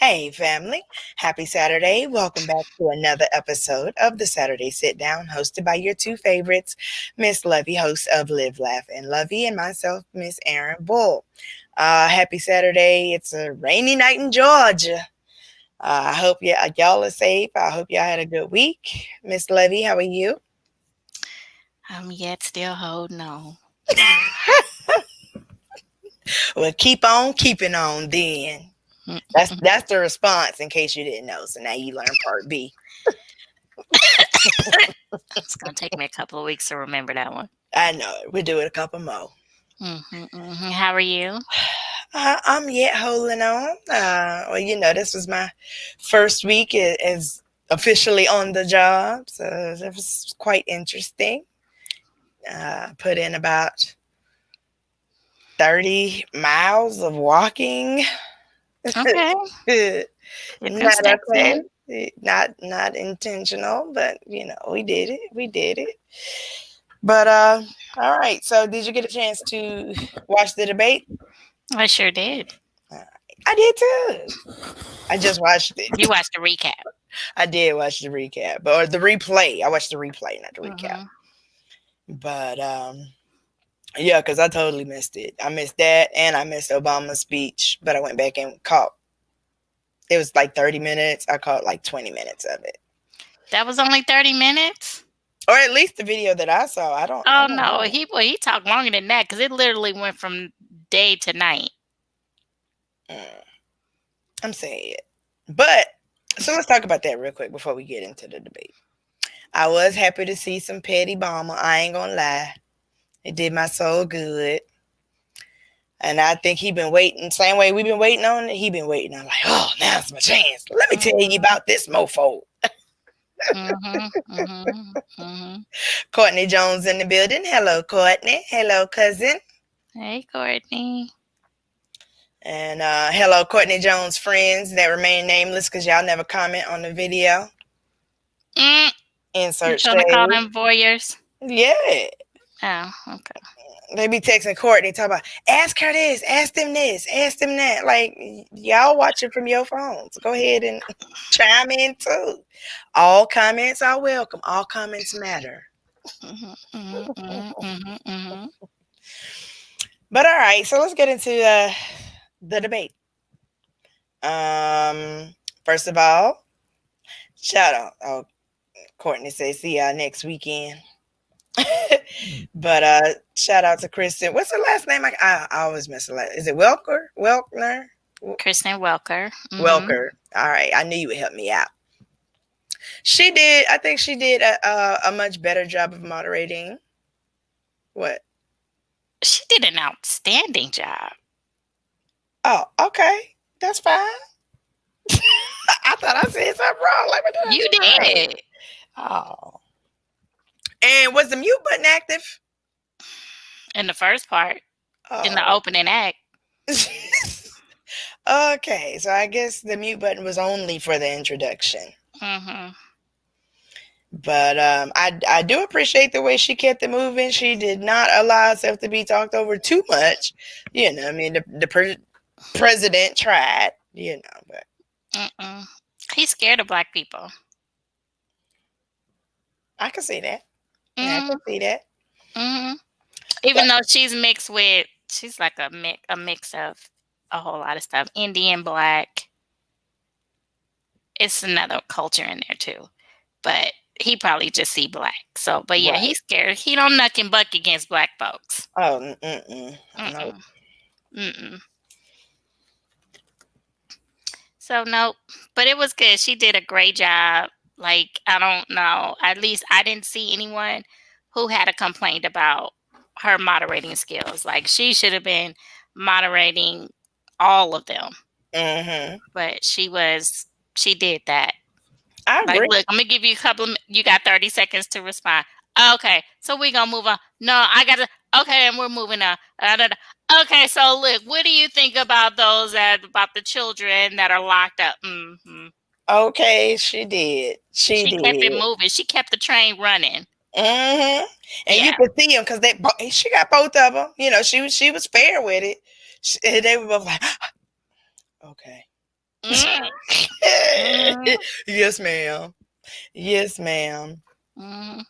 Hey, family. Happy Saturday. Welcome back to another episode of the Saturday Sit Down, hosted by your two favorites, Miss Lovey, host of Live, Laugh, and Lovey, and myself, Miss Aaron Bull. Happy Saturday. It's a rainy night in Georgia. I hope y'all are safe. I hope y'all had a good week. Miss Lovey, how are you? I'm yet still holding on. Well, keep on keeping on then. That's the response in case you didn't know. So now you learn part B. It's gonna take me a couple of weeks to remember that one. I know it. We'll do it a couple more. How are you? I'm yet holding on. This was my first week as officially on the job, so it was quite interesting. Put in about 30 miles of walking. Okay, different Not steps okay. in. Not intentional, but we did it. We did it. But all right. So, did you get a chance to watch the debate? I sure did. I did too. I just watched it. You watched the recap. I did watch the recap, or the replay. I watched the replay, not the recap. hmm But yeah, because I totally missed it. I missed that, and I missed Obama's speech. But I went back and caught. It was like 30 minutes. I caught like 20 minutes of it, That was only 30 minutes. or at least the video that I saw. I don't. I Oh don't no, know. he talked longer than that because it literally went from day to night. Mm, I'm saying it, but so let's talk about that real quick before we get into the debate. I was happy to see some petty Obama. I ain't gonna lie. It did my soul good. And I think he been waiting, same way we've been waiting on it. He been waiting. I'm like, oh, now's my chance. Let me tell you hmm about this mofo. hmm hmm hmm Courtney Jones in the building. Hello, Courtney. Hello, cousin. Hey, Courtney. And hello, Courtney Jones friends that remain nameless because y'all never comment on the video. Mm, you Insert trying to call shade. them voyeurs? Yeah. Oh, okay. They be texting Courtney, talking about, ask her this, ask them that. Like, y'all watching from your phones. Go ahead and chime in too. All comments are welcome. All comments matter. hmm hmm hmm hmm But all right, so let's get into the debate. First of all, shout out. Oh, Courtney says, see y'all next weekend. But shout out to Kristen. What's her last name? I always mess it up. Is it Welker? Welkner? Kristen Welker. Welker. All right, I knew you would help me out. She did. I think she did a much better job of moderating. What? She did an outstanding job. Oh, okay, that's fine. I thought I said something wrong. Like, what did I You do wrong? did. Oh, and was the mute button active? In the first part, in the Oh, opening act. okay. So I guess the mute button was only for the introduction. hmm But I do appreciate the way she kept it moving. She did not allow herself to be talked over too much. I mean, the president tried, but Mm-mm. He's scared of black people. I can see that. Yeah, I hmm can see that. hmm But Even though she's like a mix of a whole lot of stuff. Indian, black. It's another culture in there too. But he probably just see black. So, but yeah, right. he's scared. He don't nuck and buck against black folks. Oh, no. Mm-mm. Mm-mm. So nope. But it was good. She did a great job. Like, I don't know. At least I didn't see anyone who had a complaint about her moderating skills. Like, she should have been moderating all of them. Mm-hmm. But she did that. I Like, agree. look, I'm gonna give you a couple of you got 30 seconds to respond. Okay, so we're gonna move on. No, I gotta okay, and we're moving on. Okay, so look, what do you think about about the children that are locked up? Okay, she did. She She kept it did. moving. She kept the train running. Mm-hmm. And you Yeah. could see them because she got both of them. She was fair with it. They were both like, okay. Mm, mm, Yes, ma'am. Yes, ma'am. mm,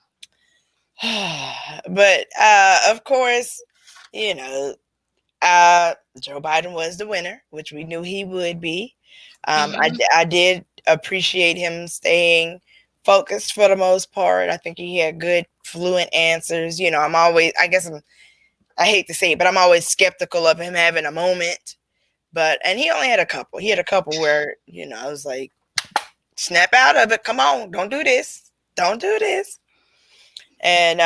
But of course, you know, Joe Biden was the winner, which we knew he would be. mhm, I did appreciate him staying focused for the most part. I think he had good, fluent answers. You know, I hate to say it, but I'm always skeptical of him having a moment. And he only had a couple. He had a couple where, I was like, snap out of it. Come on, don't do this. Don't do this. And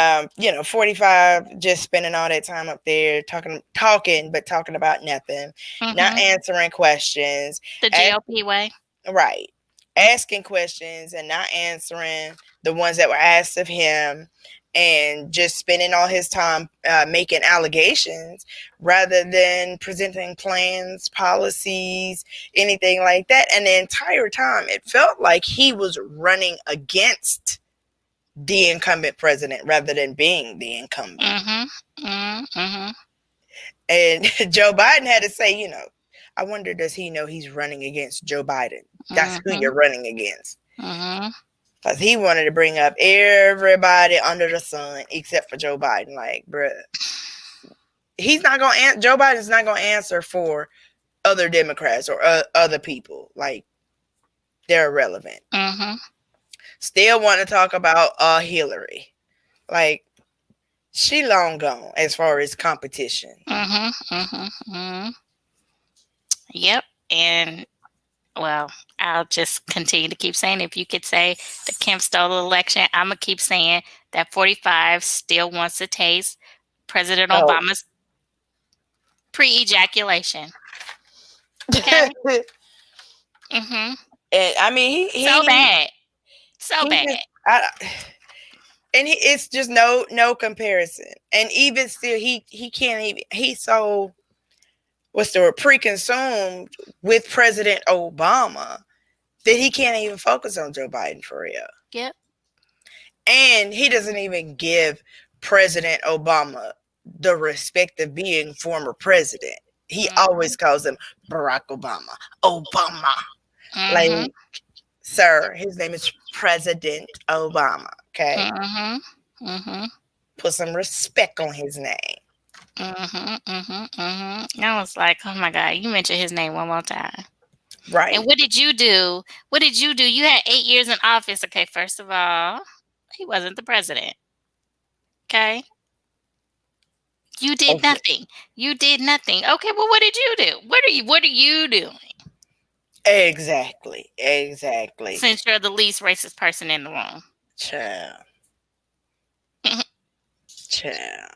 45 just spending all that time up there talking, but talking about nothing, not mhm. answering questions, The ask, GOP way. right, asking questions and not answering the ones that were asked of him, and just spending all his time making allegations rather than presenting plans, policies, anything like that. And the entire time, it felt like he was running against the incumbent president rather than being the incumbent. Mhm, mhm, mhm, And Joe Biden had to say, I wonder, does he know he's running against Joe Biden? That's who mhm, you're running against. mhm. Because he wanted to bring up everybody under the sun except for Joe Biden. Like, bruh, Joe Biden's not going to answer for other Democrats or other people. Like, they're irrelevant. Mhm, Still want to talk about Hillary. Like, she long gone as far as competition. mhm, mhm, mhm. Yep. And well, I'll just continue to keep saying, if you could say the Kemp stole the election, I'm gonna keep saying that 45 still wants to taste President Oh. Obama's pre-ejaculation. Okay. Mhm. And I mean, So bad. So he bad. just, it's just no comparison. And even still, he can't even. He's so, what's the word, preconsumed with President Obama that he can't even focus on Joe Biden for real. Yep. And he doesn't even give President Obama the respect of being former president. He Mhm. always calls him Barack Obama. Obama. Like, Mhm. sir, his name is President Obama. Okay. Mhm. Mhm. Put some respect on his name. Mhm. Mhm. Mhm. I was like, oh my god, you mentioned his name one more time. And Right. what did you do? What did you do? You had 8 years in office. Okay, first of all, he wasn't the president. Okay. You did Okay. nothing. You did nothing. Okay, well, what did you do? What are you doing? Exactly. Exactly. Since you're the least racist person in the room. Child. Child.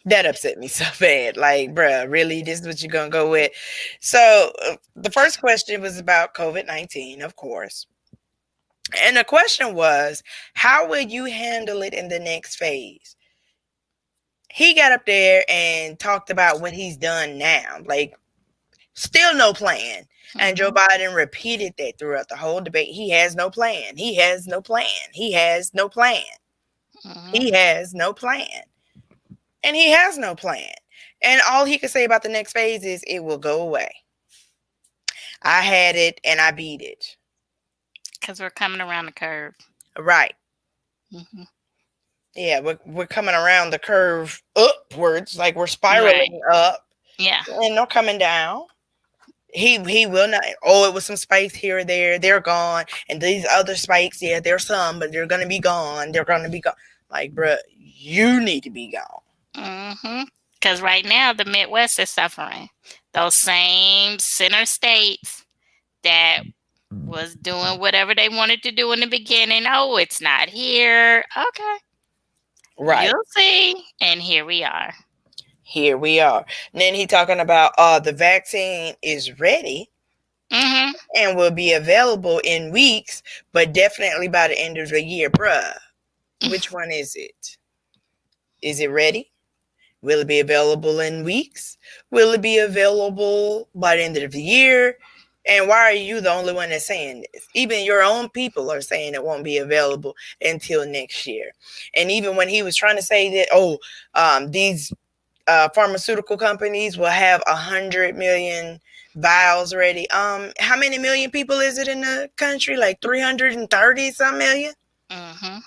That upset me so bad. Like, bruh, really? This is what you're going to go with? So, the first question was about COVID-19, of course. And the question was, how will you handle it in the next phase? He got up there and talked about what he's done now. Like, still no plan. And Joe Mhm. Biden repeated that throughout the whole debate. He has no plan. He has no plan. He has no plan. Mhm. He has no plan. And he has no plan. And all he could say about the next phase is it will go away. I had it and I beat it. Because we're coming around the curve. Right. Mhm. Yeah, we're coming around the curve upwards, like we're Right. spiraling up Yeah. and not coming down. He will not. Oh, it was some spikes here or there. They're gone. And these other spikes, yeah, there's some, but they're gonna be gone. They're gonna be gone. Like, bruh, you need to be gone. Because right now, the Midwest is suffering. Those same center states that was doing whatever they wanted to do in the beginning. Oh, it's not here. Okay. Right. You'll see. And here we are. Here we are. And then he talking about the vaccine is ready Hmm. and will be available in weeks, but definitely by the end of the year. Bruh, which one is it? Is it ready? Will it be available in weeks? Will it be available by the end of the year? And why are you the only one that's saying this? Even your own people are saying it won't be available until next year. And even when he was trying to say that, these pharmaceutical companies will have 100 million vials ready. How many million people is it in the country? Like 330 some million? Mm-hmm.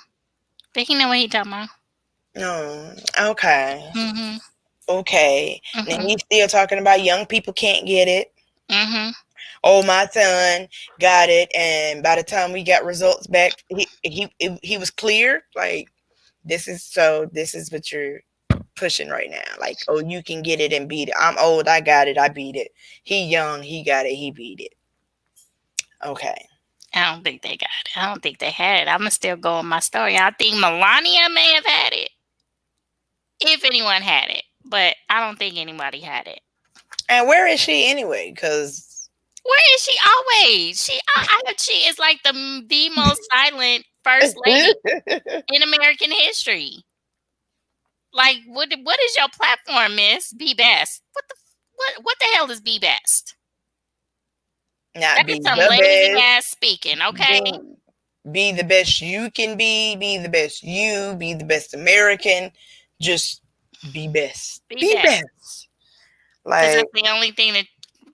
But he know what he talking about. No. Okay. Mm-hmm. Okay. Now Mm-hmm. he's still talking about young people can't get it. Mm-hmm. Oh, my son got it, and by the time we got results back, he was clear. Like, this is what you're pushing right now. Like, oh, you can get it and beat it. I'm old, I got it, I beat it. He young, he got it, he beat it. Okay. I don't think they got it. I don't think they had it. I'm gonna still go on my story. I think Melania may have had it, if anyone had it, but I don't think anybody had it. And where is she anyway? Because Where is she always? I heard she is like the most silent first lady in American history. Like, what is your platform, Miss? Be best. What the hell is be best? not That be is some the lazy best. ass speaking, okay? Be the best you can be the best you, be the best American. Just be best. Be Be best. best. Because Like, that's the only thing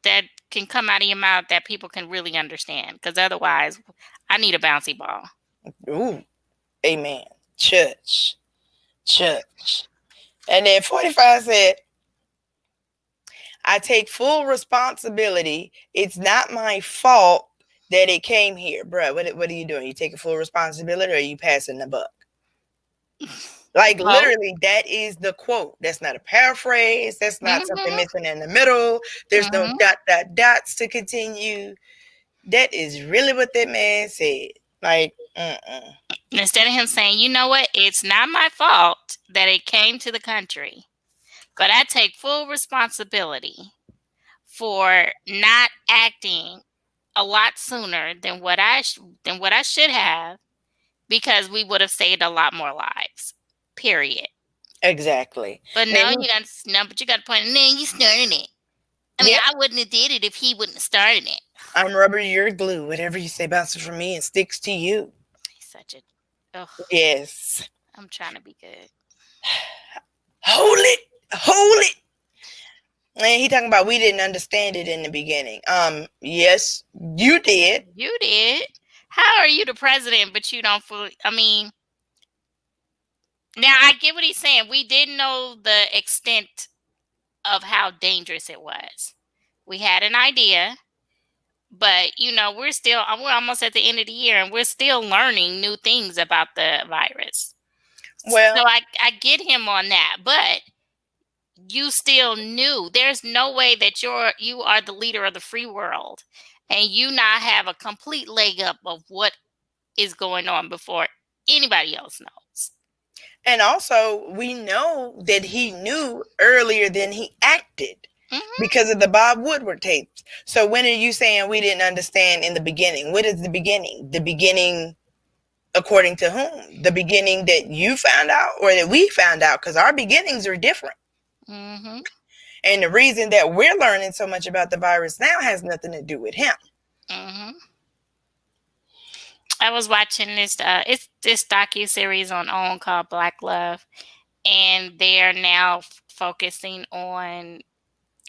that can come out of your mouth that people can really understand. Because otherwise, I need a bouncy ball. ooh, amen. Church. And then 45 said, I take full responsibility. It's not my fault that it came here. Bruh, what are you doing? You taking full responsibility or are you passing the buck? Like, Both. literally, that is the quote. That's not a paraphrase. That's not something Mm-hmm. missing in the middle. There's no Mm-hmm. dots to continue. That is really what that man said. Like, Instead of him saying, you know what, it's not my fault that it came to the country, but I take full responsibility for not acting a lot sooner than what I should have, because we would have saved a lot more lives. Period. exactly. But Now, no, you got to point. No, you started it. I mean, yeah, I wouldn't have did it if he wouldn't have started it. I'm rubber, you're glue. Whatever you say bounces from me and sticks to you. He's such a. Oh, Yes. I'm trying to be good. Hold it. And he talking about we didn't understand it in the beginning. Yes, you did. You did. How are you the president, but you don't fully? I mean, now I get what he's saying. We didn't know the extent of how dangerous it was. We had an idea, but we're almost at the end of the year, and we're still learning new things about the virus. Well, So I get him on that, but you still knew. There's no way that you are the leader of the free world and you not have a complete leg up of what is going on before anybody else knows. and also we know that he knew earlier than he acted because of the Bob Woodward tapes. So when are you saying we didn't understand in the beginning? What is the beginning? The beginning according to whom? The beginning that you found out or that we found out? Because our beginnings are different. Mm-hmm. And the reason that we're learning so much about the virus now has nothing to do with him. Mm-hmm. I was watching it's this docu-series on OWN called Black Love, and they're now focusing on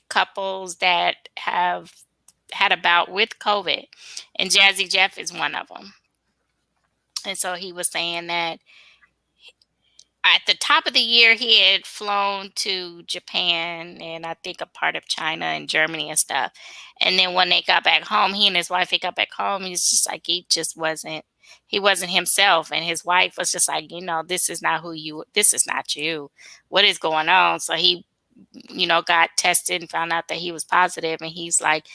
couples that have had a bout with COVID, and Jazzy Jeff is one of them. And so he was saying that at the top of the year, he had flown to Japan and I think a part of China and Germany and stuff. And then when they got back home, he and his wife, they got back home. He's just like, he wasn't himself. And his wife was just like, this is not this is not you. What is going on? So he, got tested and found out that he was positive. And he's like,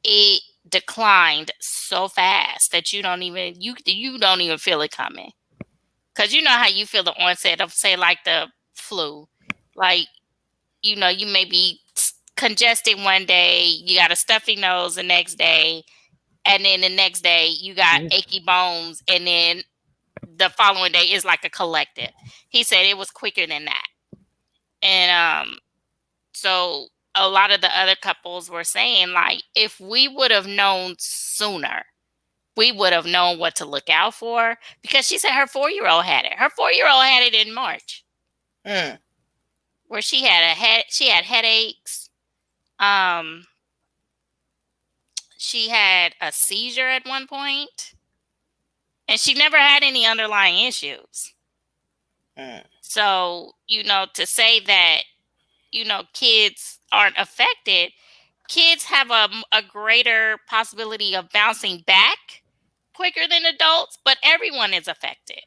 it declined so fast that you don't even feel it coming. Because you know how you feel the onset of, say, like the flu. Like, you may be congested one day, you got a stuffy nose the next day, and then the next day you got achy bones, and then the following day is like a collective. He said it was quicker than that. And so a lot of the other couples were saying, like, if we would have known sooner, we would have known what to look out for, because she said her 4-year-old had it. Her 4-year-old had it in March. Where where she had headaches. Um, she had a seizure at one point, and she never had any underlying issues. Mm. So, to say that, kids aren't affected, kids have a greater possibility of bouncing back quicker than adults, but everyone is affected.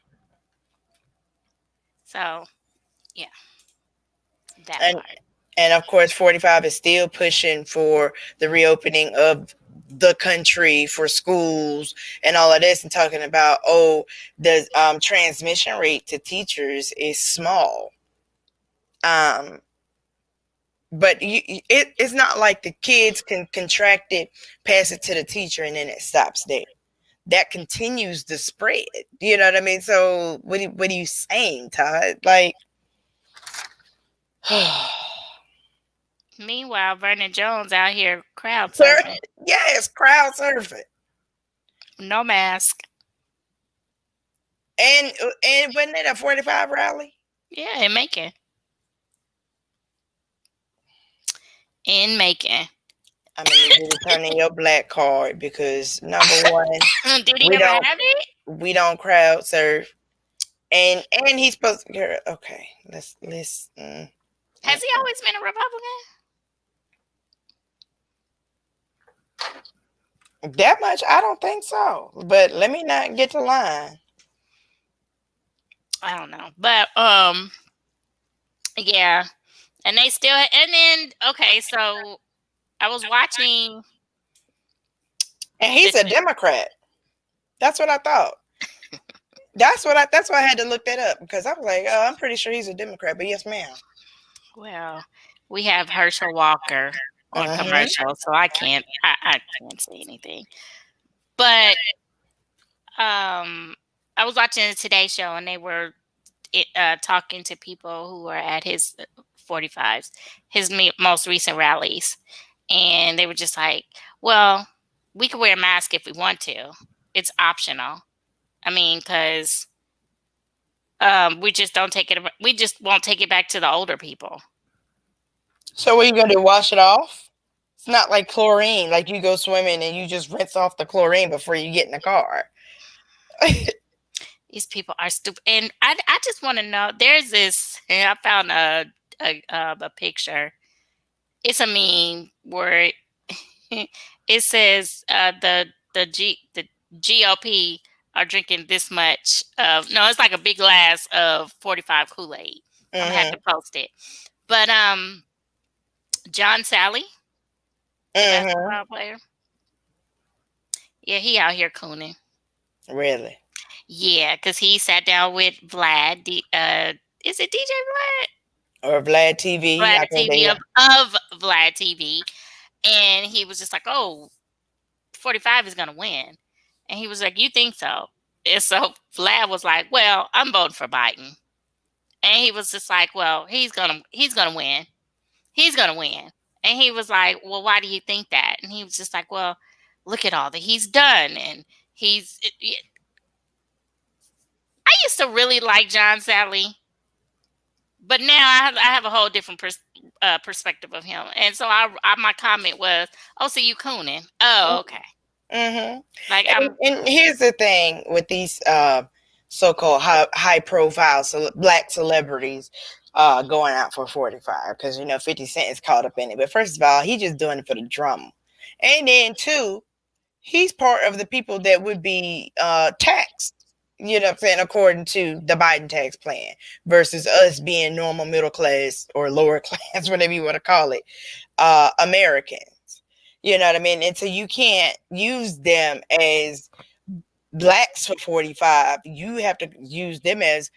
So, yeah, that And part. and of course 45 is still pushing for the reopening of the country for schools and all of this, and talking about, oh, the transmission rate to teachers is small. um but it's not like the kids can contract it, pass it to the teacher, and then it stops there. That continues to spread. You know what I mean? So what are you saying, Todd? Like, Meanwhile, Vernon Jones out here crowd sir, surfing. yes, crowd surfing. No mask. And wasn't it a 45 rally? Yeah, in Macon. In Macon. I'm gonna need you to turn in your black card, because number one, Did he we ever don't have it? we don't crowd surf, and he's supposed to. Girl, okay, let's. Has he always been a Republican? That much, I don't think so. But let me not get to line. I don't know. But yeah. And they still and then okay, so I was watching And he's a Democrat. That's what I thought. That's why I had to look that up, because I was like, oh, I'm pretty sure he's a Democrat. But yes, ma'am. well, we have Herschel Walker on commercial, so I can't say anything. But I was watching the Today Show, and they were talking to people who were at his 45s, his most recent rallies, and they were just like, "Well, we can wear a mask if we want to. It's optional. I mean, because we just don't take it. We just won't take it back to the older people." So what are you gonna do? Wash it off? It's not like chlorine. Like you go swimming and you just rinse off the chlorine before you get in the car. These people are stupid, and I just want to know. There's this. And I found a picture. It's a meme where it says the GOP are drinking this much of, no, it's like a big glass of 45 Kool-Aid. I'm gonna have to post it. But John Sally, the basketball player, yeah, he out here cooning. Really? Yeah, because he sat down with Vlad. Is it DJ Vlad? Or Vlad TV? Vlad TV of Vlad TV, and he was just like, "Oh, 45 is gonna win," and he was like, "You think so?" And so Vlad was like, "Well, I'm voting for Biden," and he was just like, "Well, he's gonna win, he's gonna win," and he was like, "Well, why do you think that?" And he was just like, "Well, look at all that he's done, and he's." I used to really like John Sally, but now I have a whole different perspective of him, and so my comment was, "Oh, so you cooning? Oh, okay." Like and here's the thing with these so-called high profile black celebrities going out for 45, because 50 Cent is caught up in it. But first of all, he's just doing it for the drama, and then two, he's part of the people that would be taxed. You know what I'm saying? According to the Biden tax plan, versus us being normal middle class or lower class, whatever you want to call it, Americans. You know what I mean? And so you can't use them as blacks for 45. You have to use them as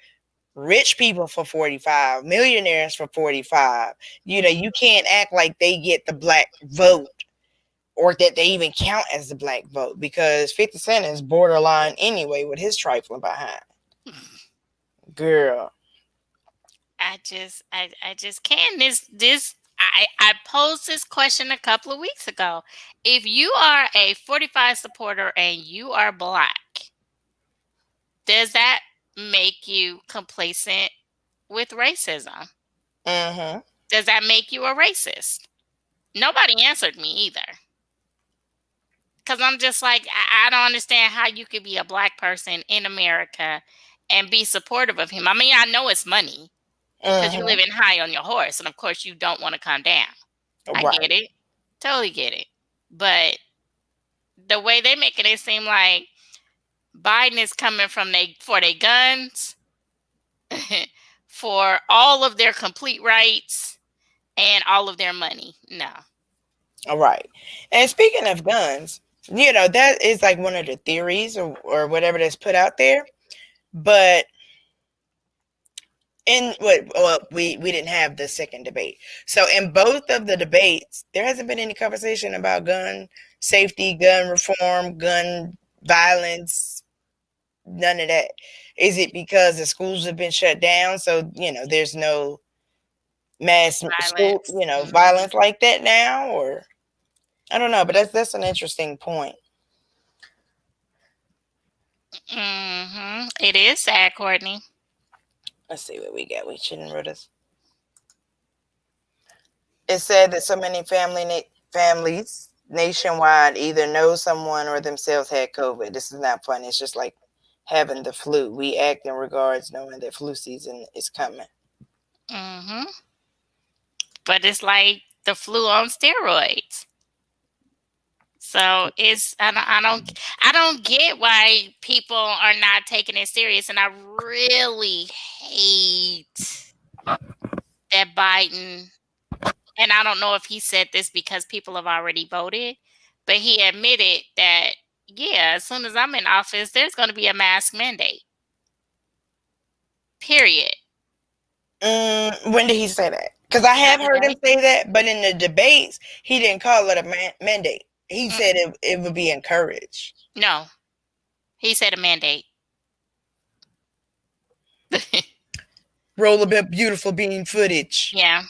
rich people for 45, millionaires for 45. You can't act like they get the black vote, or that they even count as the black vote, because 50 Cent is borderline anyway with his trifling behind. Girl. I just can't. I posed this question a couple of weeks ago. If you are a 45 supporter and you are black, does that make you complacent with racism? Mm-hmm. Does that make you a racist? Nobody answered me either. Because I'm just like, I don't understand how you could be a black person in America and be supportive of him. I mean, I know it's money because you're Mm-hmm. living high on your horse. And of course, you don't want to come down. I get Right. it. Totally get it. But the way they making it seem like Biden is coming from they for their guns, for all of their complete rights and all of their money. No. All right. And speaking of guns, that is like one of the theories or whatever that's put out there. But in what well, we didn't have the second debate. So in both of the debates, there hasn't been any conversation about gun safety, gun reform, gun violence, none of that. Is it because the schools have been shut down? So, there's no mass school, Violence. violence like that now, or I don't know, but that's an interesting point. It is sad, Courtney. Let's see what we got. We shouldn't wrote us. It said that so many families nationwide either know someone or themselves had COVID. This is not funny. It's just like having the flu. We act in regards knowing that flu season is coming. hmm But it's like the flu on steroids. So it's I don't get why people are not taking it serious, and I really hate that Biden. And I don't know if he said this because people have already voted, but he admitted that yeah, as soon as I'm in office, there's going to be a mask mandate. Period. When did he say that? Because I The have other heard him day. say that, but in the debates, he didn't call it a mandate. He said Mm-mm. it would be encouraged. No, he said a mandate. Roll a bit beautiful bean footage. Yeah,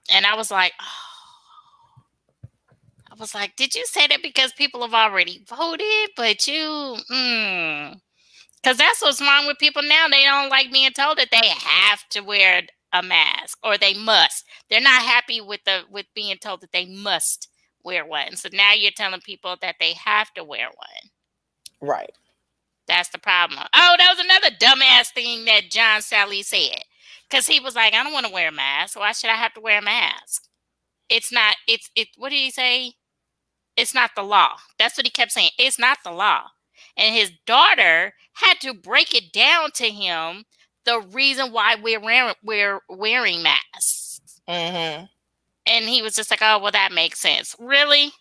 and I was like, did you say that because people have already voted? But you, because that's what's wrong with people now. They don't like being told that they have to wear a mask or they must. They're not happy with being told that they must wear one. So now you're telling people that they have to wear one. Right. That's the problem. Oh, that was another dumbass thing that John Sally said. Because he was like, I don't want to wear a mask. Why should I have to wear a mask? It's not, what did he say? It's not the law. That's what he kept saying. It's not the law. And his daughter had to break it down to him the reason why we're wearing masks. Mm-hmm. And he was just like, oh, well, that makes sense. Really?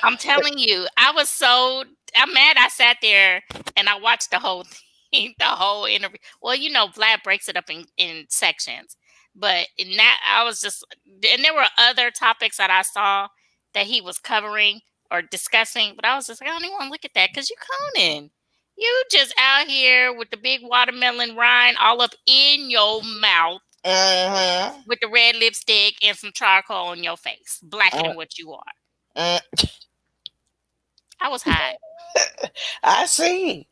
I'm telling you, I'm mad I sat there and I watched the whole thing, the whole interview. Well, Vlad breaks it up in sections. But in that, I was just, and there were other topics that I saw that he was covering or discussing, but I was just like, I don't even want to look at that because you're Conan. You just out here with the big watermelon rind all up in your mouth Mm-hmm. with the red lipstick and some charcoal on your face, blacker than what you are. Mm-hmm. I was hot. I see.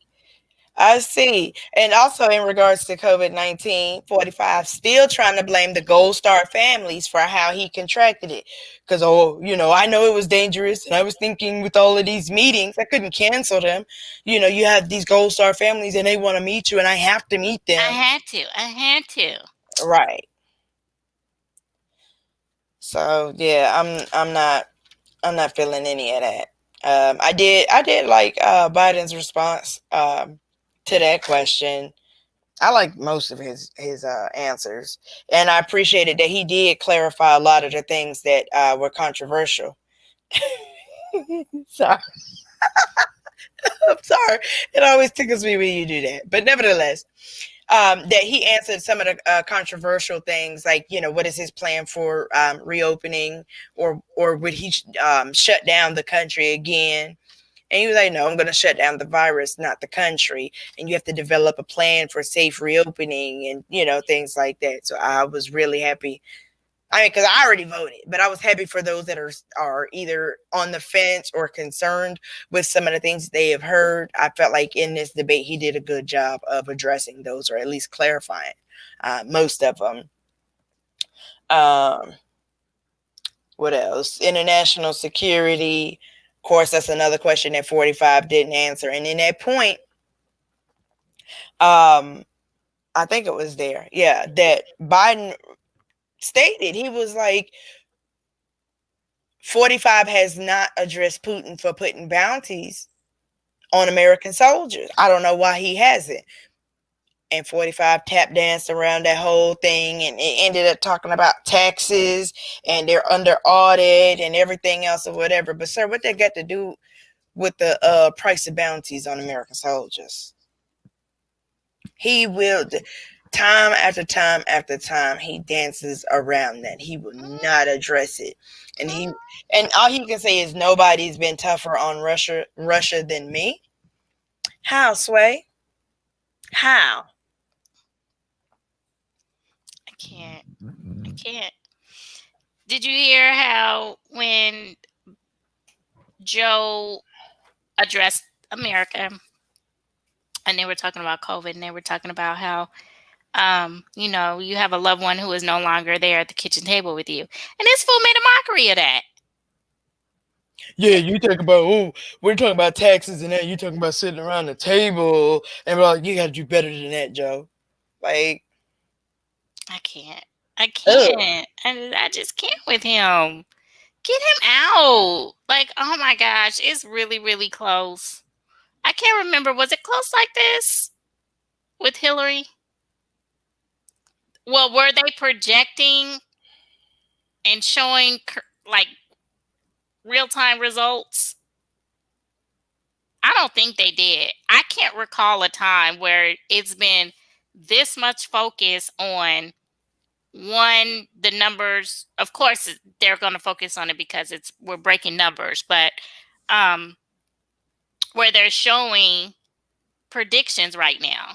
I see. And also in regards to COVID-19, 45 still trying to blame the Gold Star families for how he contracted it. Because, I know it was dangerous. And I was thinking with all of these meetings, I couldn't cancel them. You have these Gold Star families and they want to meet you and I have to meet I them. had to. I had to. Right. So, yeah, I'm not feeling any of that. I did like Biden's response to that question. I like most of his answers, and I appreciated that he did clarify a lot of the things that were controversial. Sorry, I'm sorry. It always tickles me when you do that, but nevertheless, that he answered some of the controversial things, like what is his plan for reopening, or would he shut down the country again? And he was like, no, I'm going to shut down the virus, not the country. And you have to develop a plan for safe reopening and, things like that. So I was really happy I mean, because I already voted, but I was happy for those that are either on the fence or concerned with some of the things they have heard. I felt like in this debate, he did a good job of addressing those, or at least clarifying most of them. Um, what else? International security. Of course, that's another question that 45 didn't answer. And in that point, I think it was there, yeah, that Biden stated, he was like, 45 has not addressed Putin for putting bounties on American soldiers. I don't know why he hasn't. And 45 tap danced around that whole thing, and it ended up talking about taxes and they're under audit and everything else or whatever. But sir, what that got to do with the price of bounties on American soldiers? He will, time after time after time, he dances around that. He will not address it. And all he can say is nobody's been tougher on Russia than me. How, Sway? How? I can't. I can't. Did you hear how when Joe addressed America and they were talking about COVID and they were talking about how you have a loved one who is no longer there at the kitchen table with you. And this fool made a mockery of that. Yeah, you talking about, oh, we're talking about taxes and that. You talking about sitting around the table and we're like, you got to do better than that, Joe. Like, I can't. I ugh. can't. I just can't with him. Get him out. Like, oh my gosh, it's really, really close. I can't remember. Was it close like this with Hillary? Well, were they projecting and showing like real time results? I don't think they did. I can't recall a time where it's been this much focus on the numbers. Of course, they're going to focus on it because we're breaking numbers, but where they're showing predictions right now.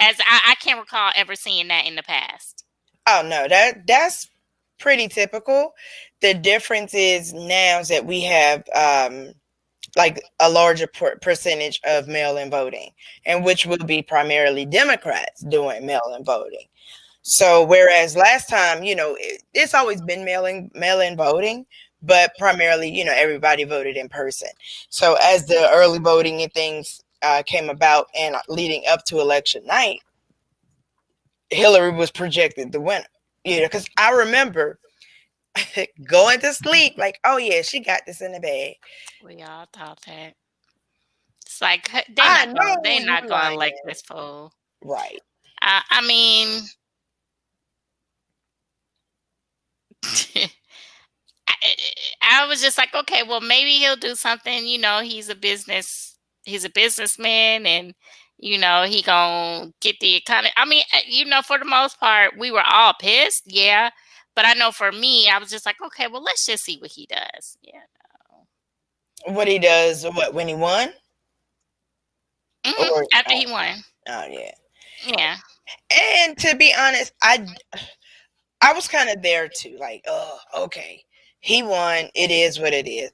As I can't recall ever seeing that in the past. Oh no, that's pretty typical. The difference is now that we have like a larger percentage of mail-in voting, and which will be primarily Democrats doing mail-in voting. So whereas last time, it's always been mail-in voting, but primarily, everybody voted in person. So as the early voting and things came about and leading up to election night, Hillary was projected the winner. Because I remember going to sleep like, oh yeah, she got this in the bag. We all thought that. It's like they're not going to like this fool. Right. I mean, I was just like, okay, well, maybe he'll do something. He's a businessman, and he gonna get the economy. I mean, for the most part, we were all pissed, yeah. But I know for me, I was just like, okay, well, let's just see what he does. Yeah. What he does? What, when he won? Mm-hmm. After he won. Oh yeah. Yeah. And to be honest, I was kind of there too. Like, oh, okay, he won. It is what it is.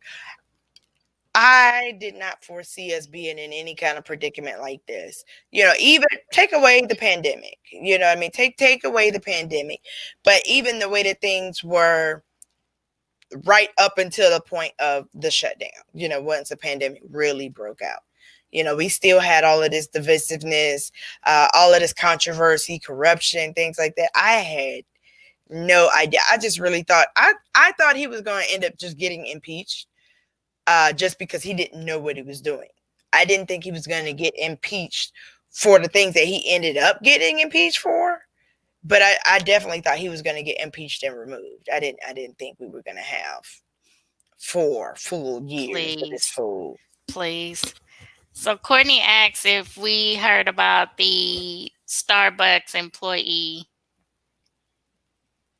I did not foresee us being in any kind of predicament like this. Even take away the pandemic. I mean? Take away the pandemic. But even the way that things were right up until the point of the shutdown, once the pandemic really broke out. We still had all of this divisiveness, all of this controversy, corruption, things like that. I had no idea. I just really thought, I thought he was going to end up just getting impeached. Just because he didn't know what he was doing. I didn't think he was going to get impeached for the things that he ended up getting impeached for. But I definitely thought he was going to get impeached and removed. I didn't think we were going to have 4 full years of this fool. Please. So Courtney asks if we heard about the Starbucks employee.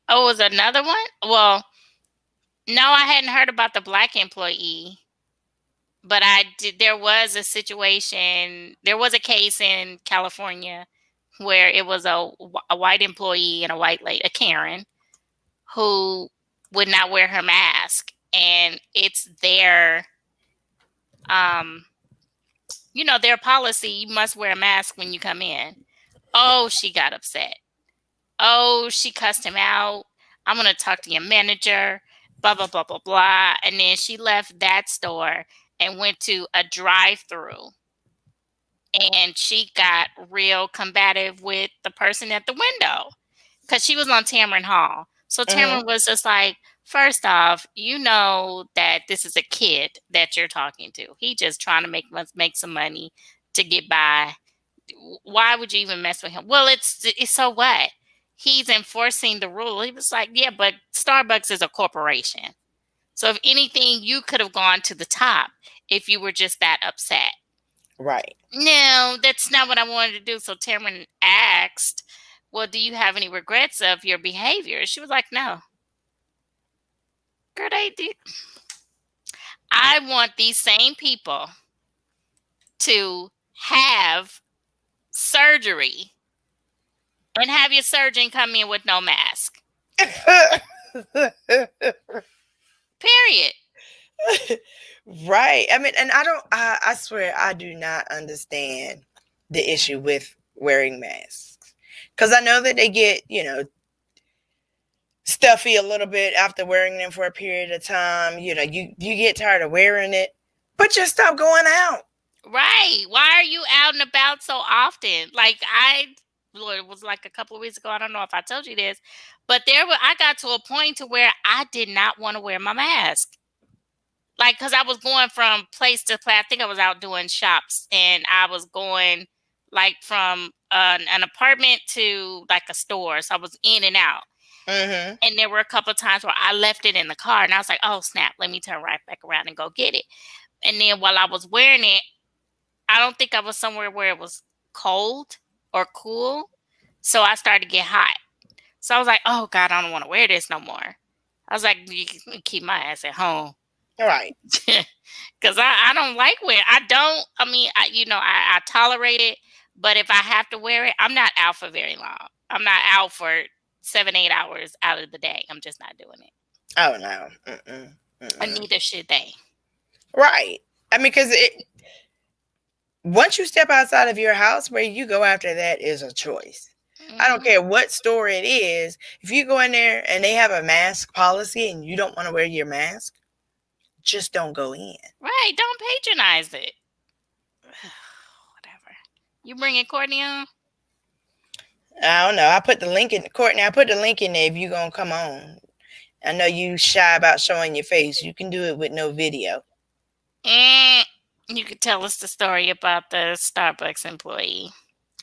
Oh, was another one? Well, no, I hadn't heard about the black employee, but there was a situation. There was a case in California where it was a white employee and a white lady, a Karen, who would not wear her mask, and it's their um their policy. You must wear a mask when you come in. Oh, she got upset. Oh, she cussed him out. I'm going to talk to your manager, blah, blah, blah, blah, blah. And then she left that store and went to a drive-through. And she got real combative with the person at the window because she was on Tamron Hall. So Mhm. Tamron was just like, first off, you know that this is a kid that you're talking to. He just trying to make some money to get by. Why would you even mess with him? Well, it's so what? He's enforcing the rule. He was like, yeah, but Starbucks is a corporation. So if anything, you could have gone to the top if you were just that upset. Right. No, that's not what I wanted to do. So Tamron asked, well, do you have any regrets of your behavior? She was like, no. Girl, they did. I want these same people to have surgery and have your surgeon come in with no mask. Period. Right. I mean, and I swear I do not understand the issue with wearing masks. Because I know that they get, stuffy a little bit after wearing them for a period of time. You get tired of wearing it, but just stop going out. Right. Why are you out and about so often? Lord, it was like a couple of weeks ago. I don't know if I told you this, but I got to a point to where I did not want to wear my mask. Like, because I was going from place to place. I think I was out doing shops, and I was going like from an apartment to like a store. So I was in and out. Mm-hmm. And there were a couple of times where I left it in the car, and I was like, oh, snap, let me turn right back around and go get it. And then while I was wearing it, I don't think I was somewhere where it was cold or cool. So I started to get hot. So I was like, oh, God, I don't want to wear this no more. I was like, you can keep my ass at home. All right. Because I don't like wearing. I tolerate it. But if I have to wear it, I'm not out for very long. I'm not out for 7, 8 hours out of the day. I'm just not doing it. Oh, no. Mm-mm. And Mm-mm. neither should they. Right. I mean, because once you step outside of your house, where you go after that is a choice. I don't care what store it is. If you go in there and they have a mask policy and you don't want to wear your mask, just don't go in. Right. Don't patronize it. Whatever. You bringing Courtney on? I don't know. Courtney, I put the link in there if you're going to come on. I know you shy about showing your face. You can do it with no video. You could tell us the story about the Starbucks employee.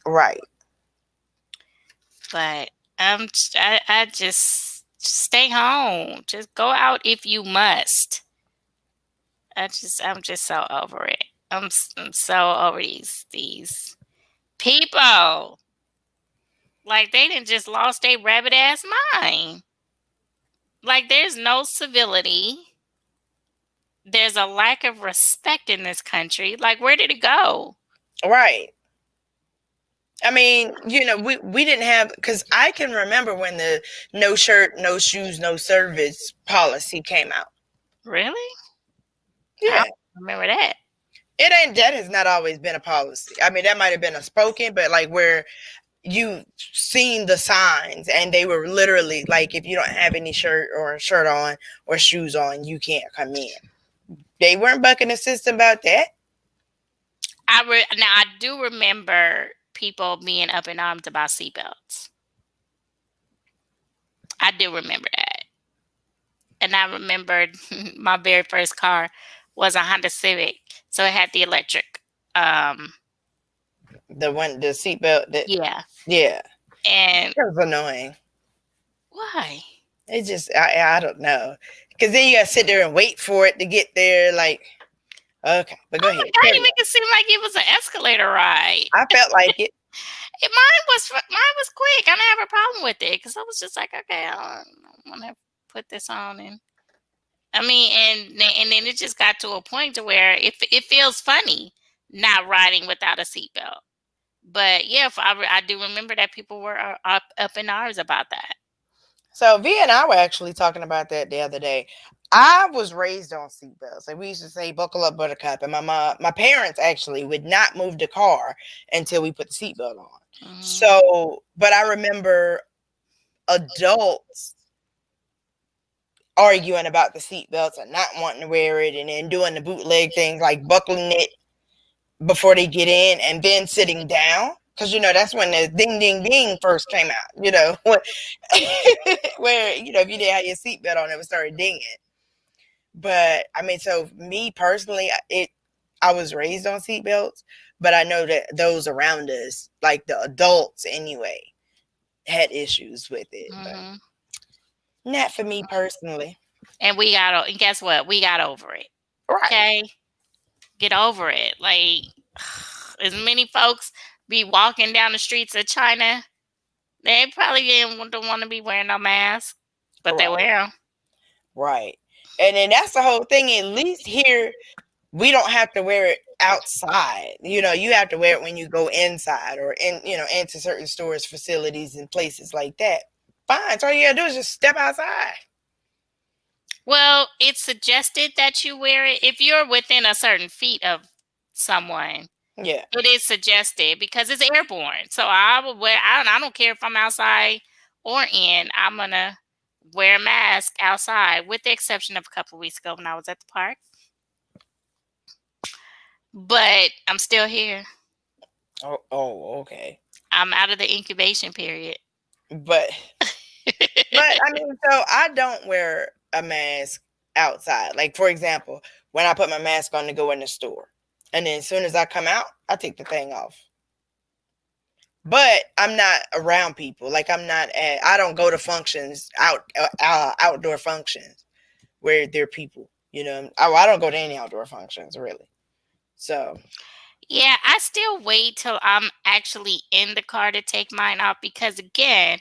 Right. But I just stay home. Just go out if you must. I'm just so over it. I'm so over these people. Like, they didn't just lost their rabbit ass mind. Like, there's no civility. There's a lack of respect in this country. Like, where did it go? Right. I mean, we didn't have, because I can remember when the no shirt, no shoes, no service policy came out. Really? Yeah. I don't remember that. That has not always been a policy. I mean, that might have been a spoken, but like where you seen the signs and they were literally like, if you don't have any shirt on or shoes on, you can't come in. They weren't bucking the system about that. Now I do remember people being up in arms about seatbelts. I do remember that. And I remembered my very first car was a Honda Civic. So it had the electric. The seatbelt. Yeah. Yeah. And it was annoying. Why? It just, I don't know. Because then you got to sit there and wait for it to get there. Like, okay, but go ahead. God, you make it seem like it was an escalator ride. I felt like it. Mine was quick. I didn't have a problem with it because I was just like, okay, I want to put this on, and then it just got to a point to where it feels funny not riding without a seatbelt. But yeah, I do remember that people were up in arms about that. So V and I were actually talking about that the other day. I was raised on seatbelts. Like we used to say, "Buckle up, Buttercup," and my parents actually would not move the car until we put the seatbelt on. Mhm. So, but I remember adults arguing about the seatbelts and not wanting to wear it, and then doing the bootleg things like buckling it before they get in and then sitting down. Because that's when the ding ding ding first came out. Where if you didn't have your seatbelt on, it would start dinging. But I mean, so me personally, I was raised on seatbelts, but I know that those around us, like the adults anyway, had issues with it. But Mhm. not for me personally. And and guess what? We got over it. Right. Okay, get over it. Like as many folks be walking down the streets of China, they probably don't want to be wearing no mask, but they Right. wear 'em. Right. And then that's the whole thing. At least here, we don't have to wear it outside. You have to wear it when you go inside or into certain stores, facilities, and places like that. Fine. So all you gotta do is just step outside. Well, it's suggested that you wear it if you're within a certain feet of someone. Yeah. It is suggested because it's airborne. So I will wear. I don't care if I'm outside or in. I'm gonna wear a mask outside, with the exception of a couple weeks ago when I was at the park. But I'm still here. Oh, okay. I'm out of the incubation period. But I mean, so I don't wear a mask outside. Like for example, when I put my mask on to go in the store, and then as soon as I come out, I take the thing off. But I'm not around people. Like I don't go to functions outdoor functions where there are people. I don't go to any outdoor functions really. So Yeah, I still wait till I'm actually in the car to take mine off because again,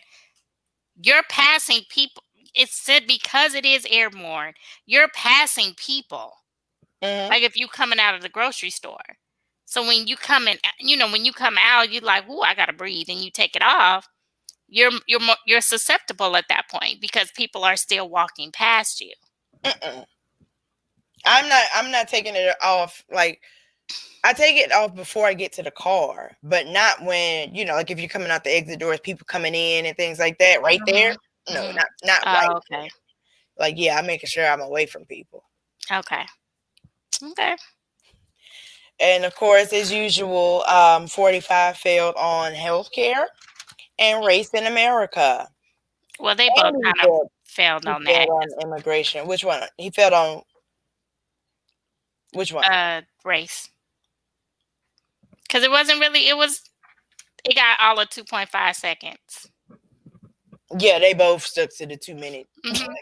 you're passing people. It's said because it is airborne, you're passing people. mhm. Like if you coming out of the grocery store. So when you come in, when you come out, you're like, "Ooh, I gotta breathe," and you take it off. You're susceptible at that point because people are still walking past you. Mm-mm. I'm not taking it off. Like I take it off before I get to the car, but not when like if you're coming out the exit doors, people coming in and things like that. Right there, Mhm. no, Mhm. not right Oh, there. okay. Like yeah, I'm making sure I'm away from people. Okay. Okay. And of course, as usual, 45 failed on healthcare and race in America. Well, they both And he kind of failed, failed he on that failed on 'cause, immigration. Which one? He failed on which one? race. Because it wasn't really. It got all of 2.5 seconds. Yeah, they both stuck to the 2 minute Mhm.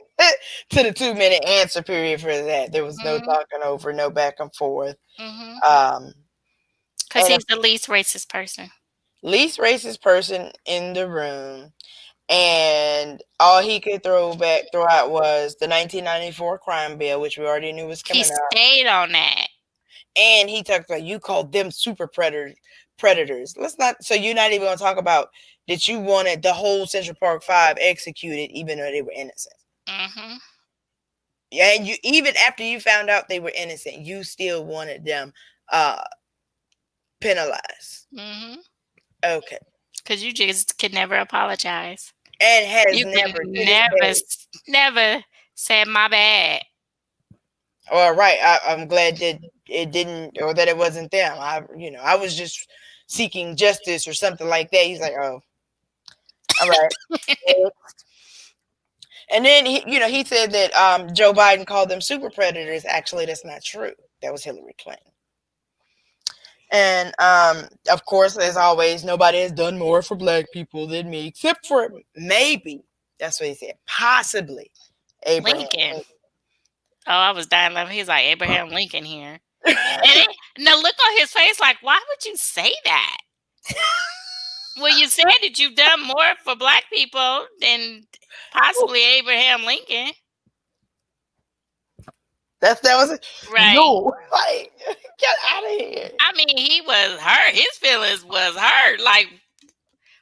to the 2 minute answer period for that. There was no Mhm. talking over, no back and forth. Mhm. Um, Because and a he's the least racist person. least racist person in the room, and all he could throw out was the 1994 crime bill, which we already knew was He coming up. stayed on that. And he talked about you called them super predators. Let's not. So you're not even going to talk about that you wanted the whole Central Park Five executed, even though they were innocent. Mhm. Yeah, and you even after you found out they were innocent, you still wanted them uh penalized. Mhm. Okay. Because you just could never apologize. And has You could never to this never, day. never say my bad. All right, I'm glad that it didn't or that it wasn't them. I was just seeking justice or something like that. He's like, oh, all right. And then he said that Joe Biden called them super predators. Actually, that's not true. That was Hillary Clinton. And of course, as always, nobody has done more for black people than me, except for maybe that's what he said, possibly Abraham. Lincoln. Oh, I was dying laughing. He's like Abraham Lincoln here. And the look on his face, like, why would you say that? Well, you said that you've done more for black people than possibly Abraham Lincoln. that was it. Right. No, like get out of here. I mean, he was hurt. His feelings was hurt. Like,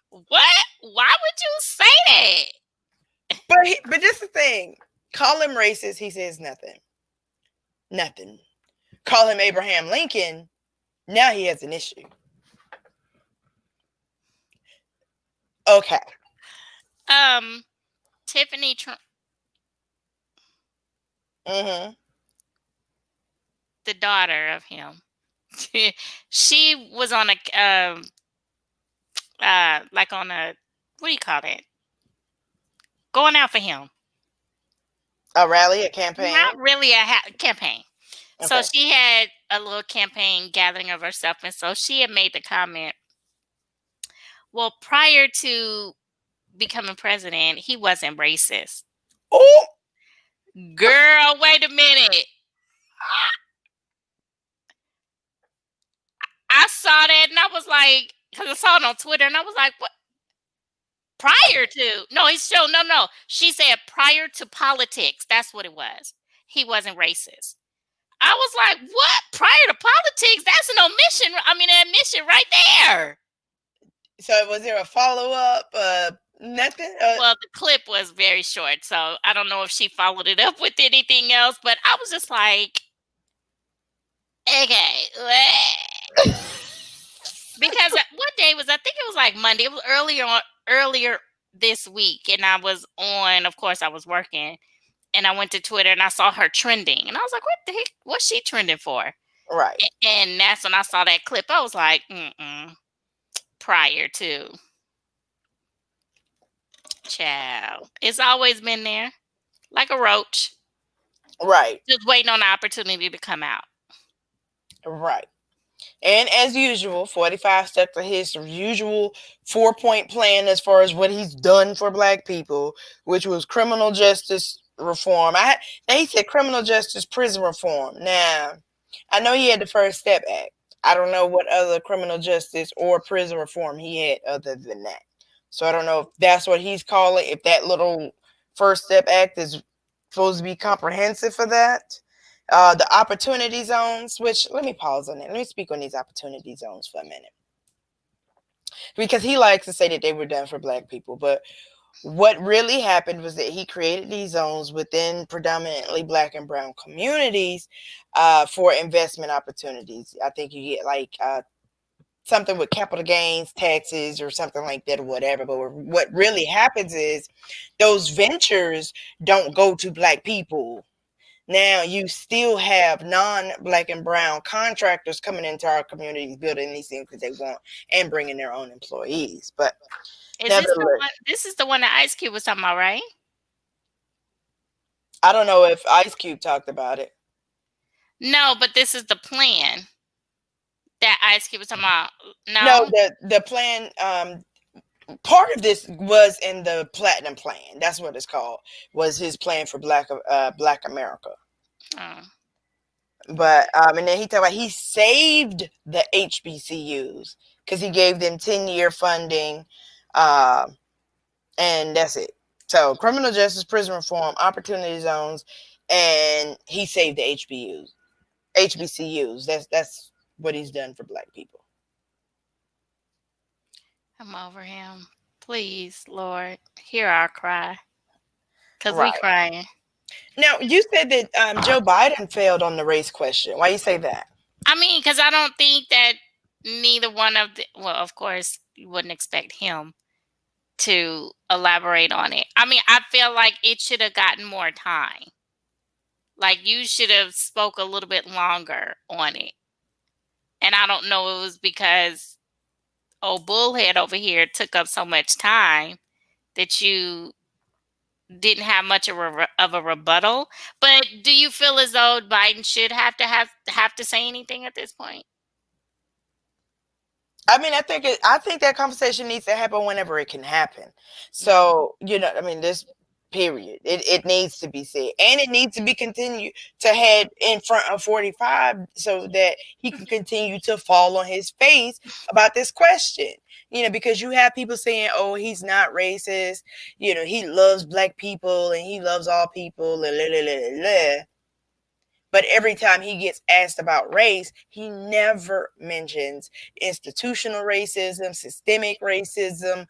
what? Why would you say that? But but just the thing. Call him racist, he says nothing. Nothing. Call him Abraham Lincoln, now he has an issue. Okay. Tiffany Mm-hmm. the daughter of him. She was on a like on a, what do you call it? Going out for him. A rally, a campaign. Not really a campaign. So Okay. she had a little campaign gathering of herself, and so she had made the comment, well, prior to becoming president, he wasn't racist. Oh, Girl, wait a minute. I saw that and I was like, because I saw it on Twitter and I was like, what? Prior to, no, he's still, no. She said prior to politics. That's what it was. He wasn't racist. I was like, what? Prior to politics? That's an omission. I mean, an admission right there. so was there a follow up? Nothing. Well, the clip was very short, so I don't know if she followed it up with anything else. But I was just like, okay, because what day was? I think it was like Monday. It was earlier this week, and I was on. Of course, I was working, and I went to Twitter and I saw her trending, and I was like, what the heck? What's she trending for? Right. And that's when I saw that clip. I was like, prior to. Child. It's always been there. Like a roach. Right. Just waiting on the opportunity to come out. Right. And as usual, 45 stuck to his usual 4-point plan as far as what he's done for black people, which was criminal justice reform. He said criminal justice prison reform. Now, I know he had the First Step Act. I don't know what other criminal justice or prison reform he had other than that. So I don't know if that's what he's calling, if that little First Step Act is supposed to be comprehensive for that. The opportunity zones, which let me pause on that. Let me speak on these opportunity zones for a minute. Because he likes to say that they were done for black people. But what really happened was that he created these zones within predominantly black and brown communities for investment opportunities. I think you get like something with capital gains taxes or something like that or whatever. But what really happens is those ventures don't go to black people. Now you still have non-black and brown contractors coming into our communities building these things because they want and bringing their own employees. But is this the one? This is the one that Ice Cube was talking about, right? I don't know if Ice Cube talked about it. No, but this is the plan that Ice Cube was talking about. No, the plan. Part of this was in the Platinum Plan. That's what it's called. Was his plan for Black America. Oh. But and then he talked about he saved the HBCUs because he gave them 10-year funding, and that's it. So criminal justice, prison reform, opportunity zones, and he saved the HBCUs. That's what he's done for black people. I'm over him. Please, Lord, hear our cry. Because Right. we crying. Now, you said that Joe Biden failed on the race question. Why you say that? I mean, because I don't think that neither one of the, well, of course, you wouldn't expect him to elaborate on it. I mean, I feel like it should have gotten more time. Like, you should have spoke a little bit longer on it. And I don't know, it was because old bullhead over here took up so much time that you didn't have much of a rebuttal. But do you feel as though Biden should have to say anything at this point? I mean, I think that conversation needs to happen whenever it can happen. So, I mean, this period, it needs to be said, and it needs to be continued to head in front of 45 so that he can continue to fall on his face about this question. Because you have people saying, oh, he's not racist, he loves black people and he loves all people, blah, blah, blah, blah. But every time he gets asked about race, he never mentions institutional racism, systemic racism,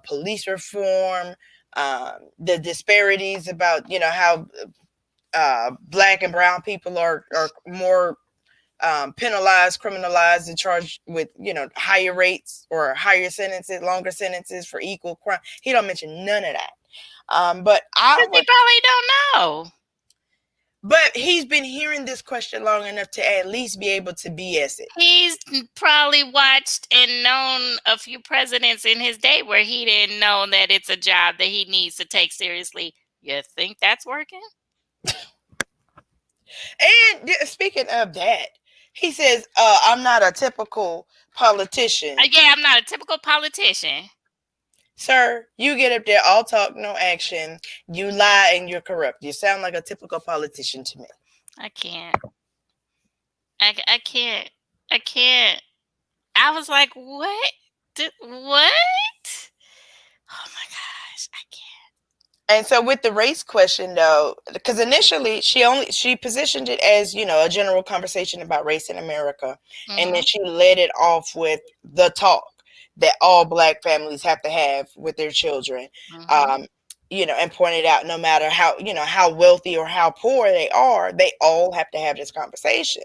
police reform, the disparities about how black and brown people are more penalized, criminalized, and charged with higher rates or higher sentences, longer sentences for equal crime. He don't mention none of that. But I Because they would. probably don't know. But he's been hearing this question long enough to at least be able to BS it. He's probably watched and known a few presidents in his day where he didn't know that it's a job that he needs to take seriously. You think that's working? And speaking of that, he says, "I'm not a typical politician." Yeah, I'm not a typical politician. Sir, you get up there, all talk, no action. You lie and you're corrupt. You sound like a typical politician to me. I can't. I can't. I can't. I was like, what? What? Oh my gosh, I can't. And so with the race question though, because initially she positioned it as, a general conversation about race in America. And then she led it off with the talk that all black families have to have with their children. And pointed out no matter how wealthy or how poor they are, they all have to have this conversation.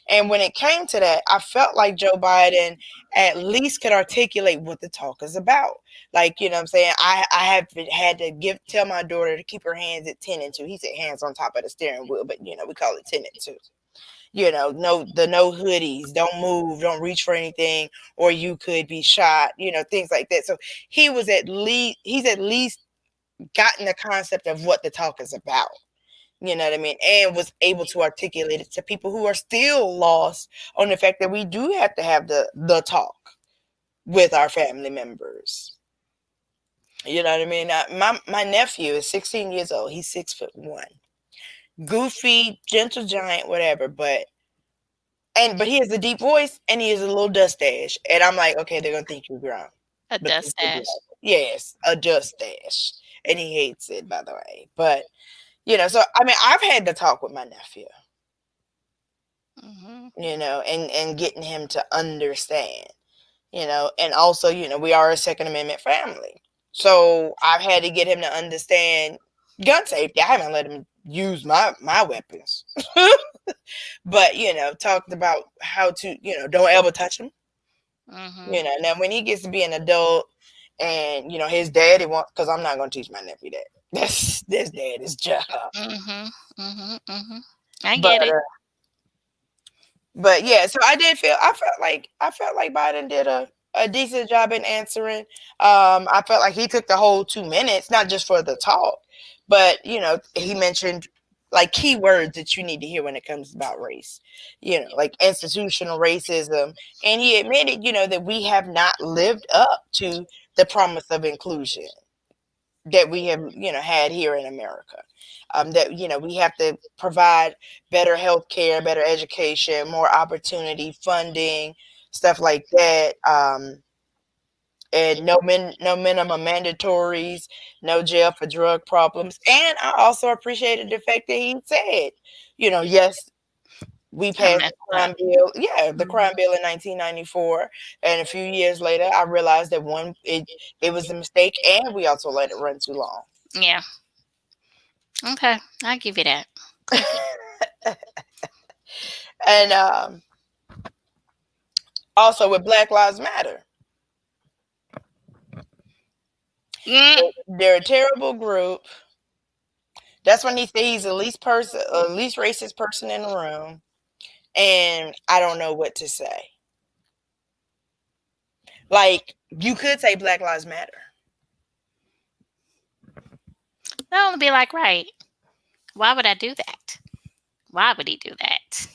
And when it came to that, I felt like Joe Biden at least could articulate what the talk is about. Like, what I'm saying, I have had to tell my daughter to keep her hands at 10 and 2. He said hands on top of the steering wheel, but we call it 10 and 2. No hoodies, don't move, don't reach for anything, or you could be shot, things like that. So he's at least gotten the concept of what the talk is about. You know what I mean? And was able to articulate it to people who are still lost on the fact that we do have to have the talk with our family members. You know what I mean? My nephew is 16 years old. He's 6'1", goofy, gentle giant, whatever. But he has a deep voice and he has a little dust-dash. And I'm like, okay, they're gonna think you're grown. A dust-dash. Yes, a dust-dash. And he hates it, by the way. But so I mean, I've had to talk with my nephew. And getting him to understand. And also, we are a Second Amendment family. So I've had to get him to understand gun safety. I haven't let him use my weapons. But, talked about how to, don't ever touch them. Now when he gets to be an adult and, his daddy wants, because I'm not going to teach my nephew that. That's daddy's job. I get it. But yeah, so I felt like Biden did a decent job in answering. I felt like he took the whole 2 minutes, not just for the talk, but he mentioned like key words that you need to hear when it comes about race, like institutional racism. And he admitted, that we have not lived up to the promise of inclusion that we have, had here in America. That, we have to provide better health care, better education, more opportunity, funding, stuff like that. And no minimum mandatories, no jail for drug problems. And I also appreciated the fact that he said, yes, we passed the crime bill. Yeah, the crime bill in 1994. And a few years later, I realized that it was a mistake and we also let it run too long. Yeah. Okay. I'll give you that. And also with Black Lives Matter. They're a terrible group. That's when he said he's the least racist person in the room. And I don't know what to say. Like, you could say Black Lives Matter. That would be like, right. Why would I do that? Why would he do that?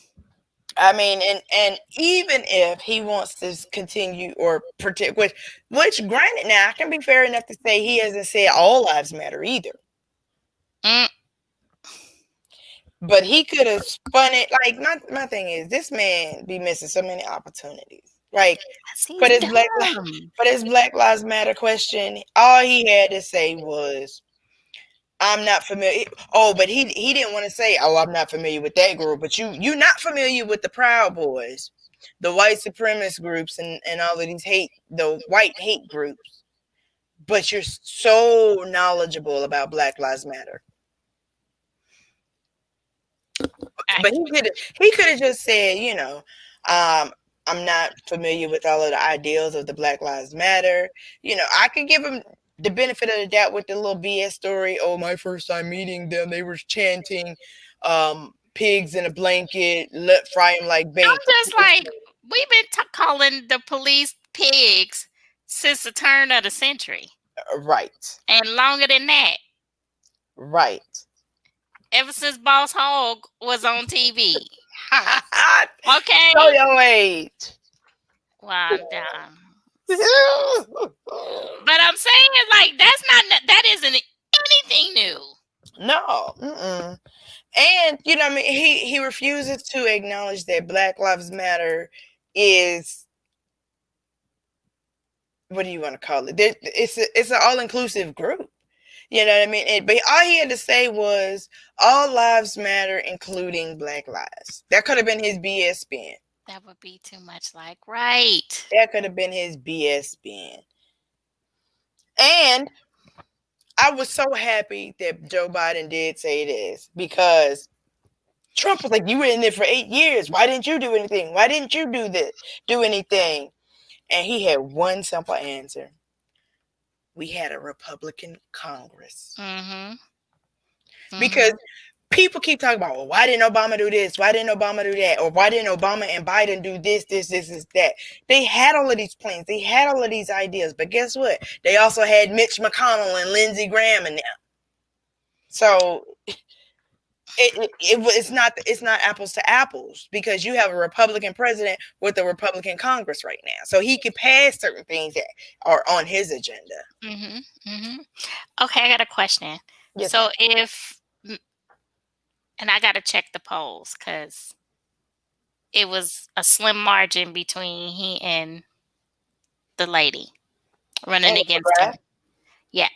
I mean, and even if he wants to continue or protect, which granted, now I can be fair enough to say he hasn't said all lives matter either. But he could have spun it. Like, my thing is, this man be missing so many opportunities. Like, but his Black Lives Matter question, all he had to say was, I'm not familiar. Oh, but he didn't want to say, oh, I'm not familiar with that group. But you're not familiar with the Proud Boys, the white supremacist groups, and all of these the white hate groups. but you're so knowledgeable about Black Lives Matter. But he could have just said, I'm not familiar with all of the ideals of the Black Lives Matter. I could give him the benefit of the doubt with the little BS story. Oh, my first time meeting them, they were chanting pigs in a blanket, let fry them like bacon. I'm just like, we've been calling the police pigs since the turn of the century. Right. And longer than that. Right. Ever since Boss Hogg was on TV. Okay. Show your age. Well, I'm down. But I'm saying, like, that isn't anything new. No. Mm-mm. And what I mean, he refuses to acknowledge that Black Lives Matter is, what do you want to call it? It's an all-inclusive group. You know what I mean? But all he had to say was all lives matter, including Black lives. That could have been his BS spin. That would be too much like, right. That could have been his BS spin. And I was so happy that Joe Biden did say this, because Trump was like, you were in there for 8 years. Why didn't you do anything? Why didn't you do anything? And he had one simple answer. We had a Republican Congress. Mm-hmm. Because people keep talking about, well, why didn't Obama do this? Why didn't Obama do that? Or why didn't Obama and Biden do this, that? They had all of these plans. They had all of these ideas. But guess what? They also had Mitch McConnell and Lindsey Graham in there. So it's not apples to apples, because you have a Republican president with a Republican Congress right now. So he could pass certain things that are on his agenda. Okay, I got a question. Yes, so and I got to check the polls, because it was a slim margin between he and the lady running against him. Yeah.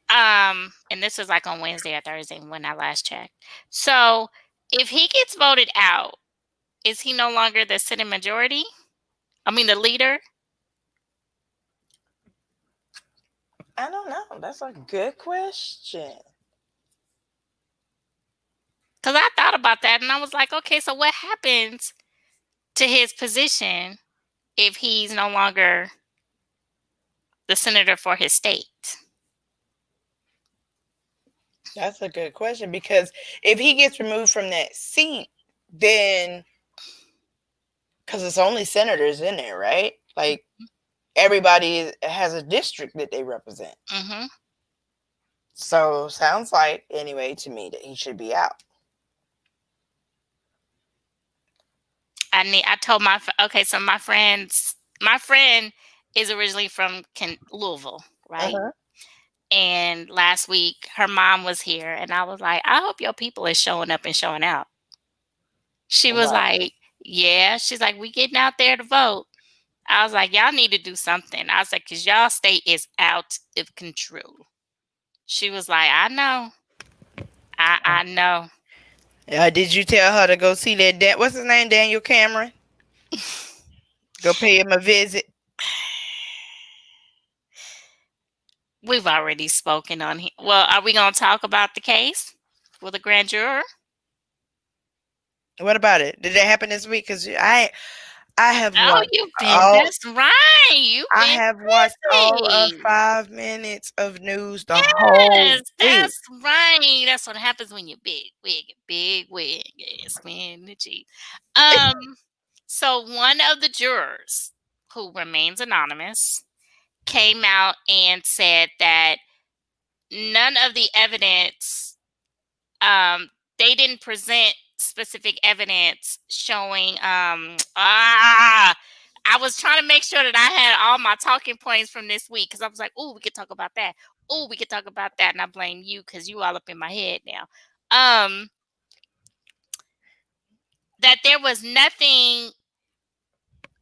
And this was like on Wednesday or Thursday when I last checked. So if he gets voted out, is he no longer the Senate majority? I mean, the leader? I don't know. That's a good question. Because I thought about that and I was like, okay, so what happens to his position if he's no longer the senator for his state? That's a good question, because if he gets removed from that seat, then, because it's only senators in there, right? Like, everybody has a district that they represent. So sounds like, anyway, to me, that he should be out. I told so my friend is originally from Louisville, right? And last week her mom was here and I was like, I hope your people is showing up and showing out. She was like, yeah. She's like, we getting out there to vote. I was like, y'all need to do something. I was like, because y'all state is out of control. She was like, I know. I know. Did you tell her to go see that? What's his name? Daniel Cameron? Go pay him a visit. We've already spoken on him. Well, are we going to talk about the case with the grand juror? What about it? Did that happen this week? Because I have watched. That's right. I have watched all of 5 minutes of news the whole week. That's right. That's what happens when you're big wig. Yes, man, the G. So one of the jurors, who remains anonymous, came out and said that none of the evidence, they didn't present specific evidence showing, I was trying to make sure that I had all my talking points from this week, because I was like, oh, we could talk about that. Oh, we could talk about that. And I blame you because you all up in my head now. That there was nothing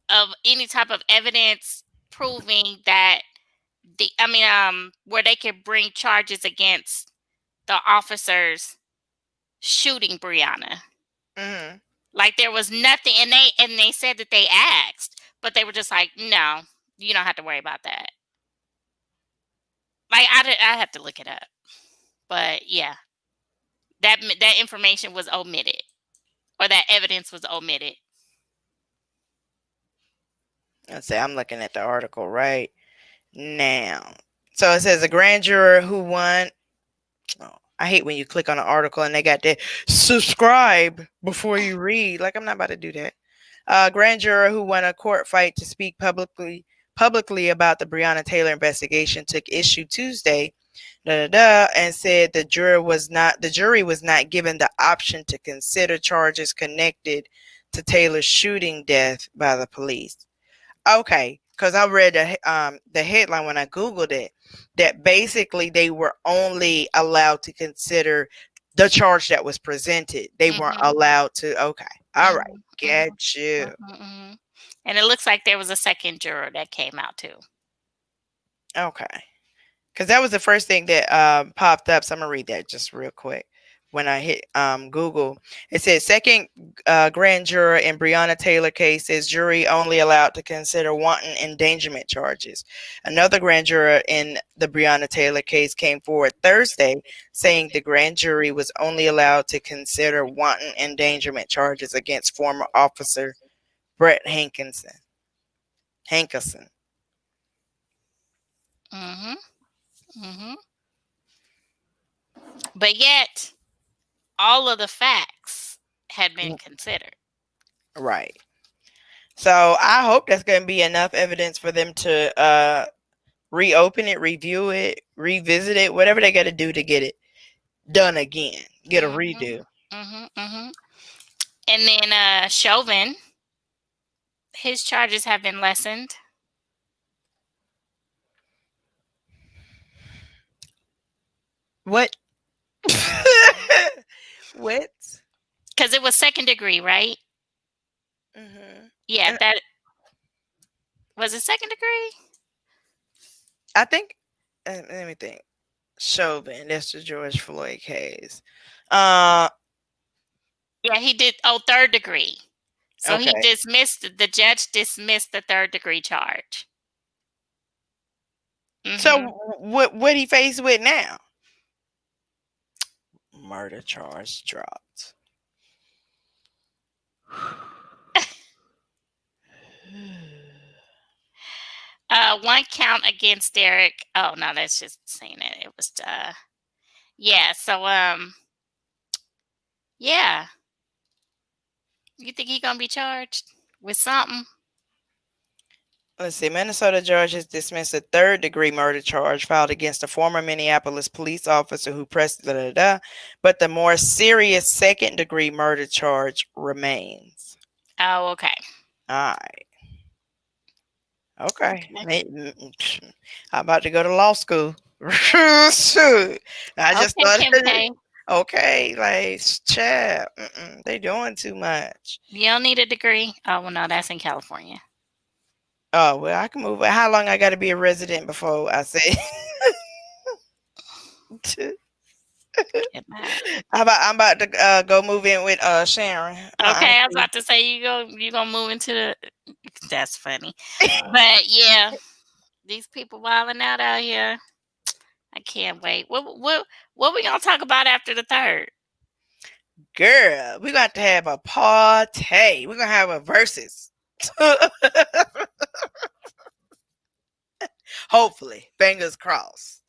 of any type of evidence proving that where they could bring charges against the officers shooting Breonna. Like, there was nothing, and they said that they asked, but they were just like, no, you don't have to worry about that. Like I have to look it up, but yeah, that information was omitted, or that evidence was omitted. Let's say I'm looking at the article right now. So it says a grand juror who won. Oh, I hate when you click on an article and they got that subscribe before you read. Like, I'm not about to do that. A grand juror who won a court fight to speak publicly about the Breonna Taylor investigation took issue Tuesday, and said the jury was not given the option to consider charges connected to Taylor's shooting death by the police. Okay, because I read the headline when I googled it, that basically they were only allowed to consider the charge that was presented. They weren't Mhm. allowed to. Okay, all right, Mhm. Mhm. get you. Mhm. Mhm. And it looks like there was a second juror that came out too. Okay, because that was the first thing that popped up. So I'm gonna read that just real quick. When I hit Google, it says second grand juror in Breonna Taylor case says jury only allowed to consider wanton endangerment charges. Another grand juror in the Breonna Taylor case came forward Thursday saying the grand jury was only allowed to consider wanton endangerment charges against former officer Brett Hankinson. Hankerson. Mhm. Mhm. But yet, all of the facts had been considered. Right. So I hope that's going to be enough evidence for them to reopen it, review it, revisit it, whatever they got to do to get it done again, get a Mhm. redo. Mhm. Mhm. And then Chauvin, his charges have been lessened. What? What? Because it was second degree, right? Yeah, And that was it second degree? I think, let me think. Chauvin, that's the George Floyd case. Uh, Yeah, he did. Oh, third degree. So he okay. dismissed, the judge dismissed the third degree charge. So Hmm. what he faced with now? Murder charge dropped. One count against Derek. Oh no, that's just saying it. It was yeah. So yeah. You think he gonna be charged with something? Let's see. Minnesota judges dismissed a third degree murder charge filed against a former Minneapolis police officer who pressed but the more serious second degree murder charge remains. Oh, okay. All right. Okay. Okay. I'm about to go to law school. Shoot. I just Okay, started. Kim K. Okay, like, chat. They doing too much. You don't need a degree. Oh well, no, that's in California. Oh well, I can move. How long I got to be a resident before I say? Get that. I'm about to go move in with Sharon. My Okay, I was auntie. about to say you gonna move into the. That's funny, but yeah, these people wilding out here. I can't wait. What we gonna talk about after the third? Girl, we got to have a party. We're gonna have a versus. Hopefully, fingers crossed.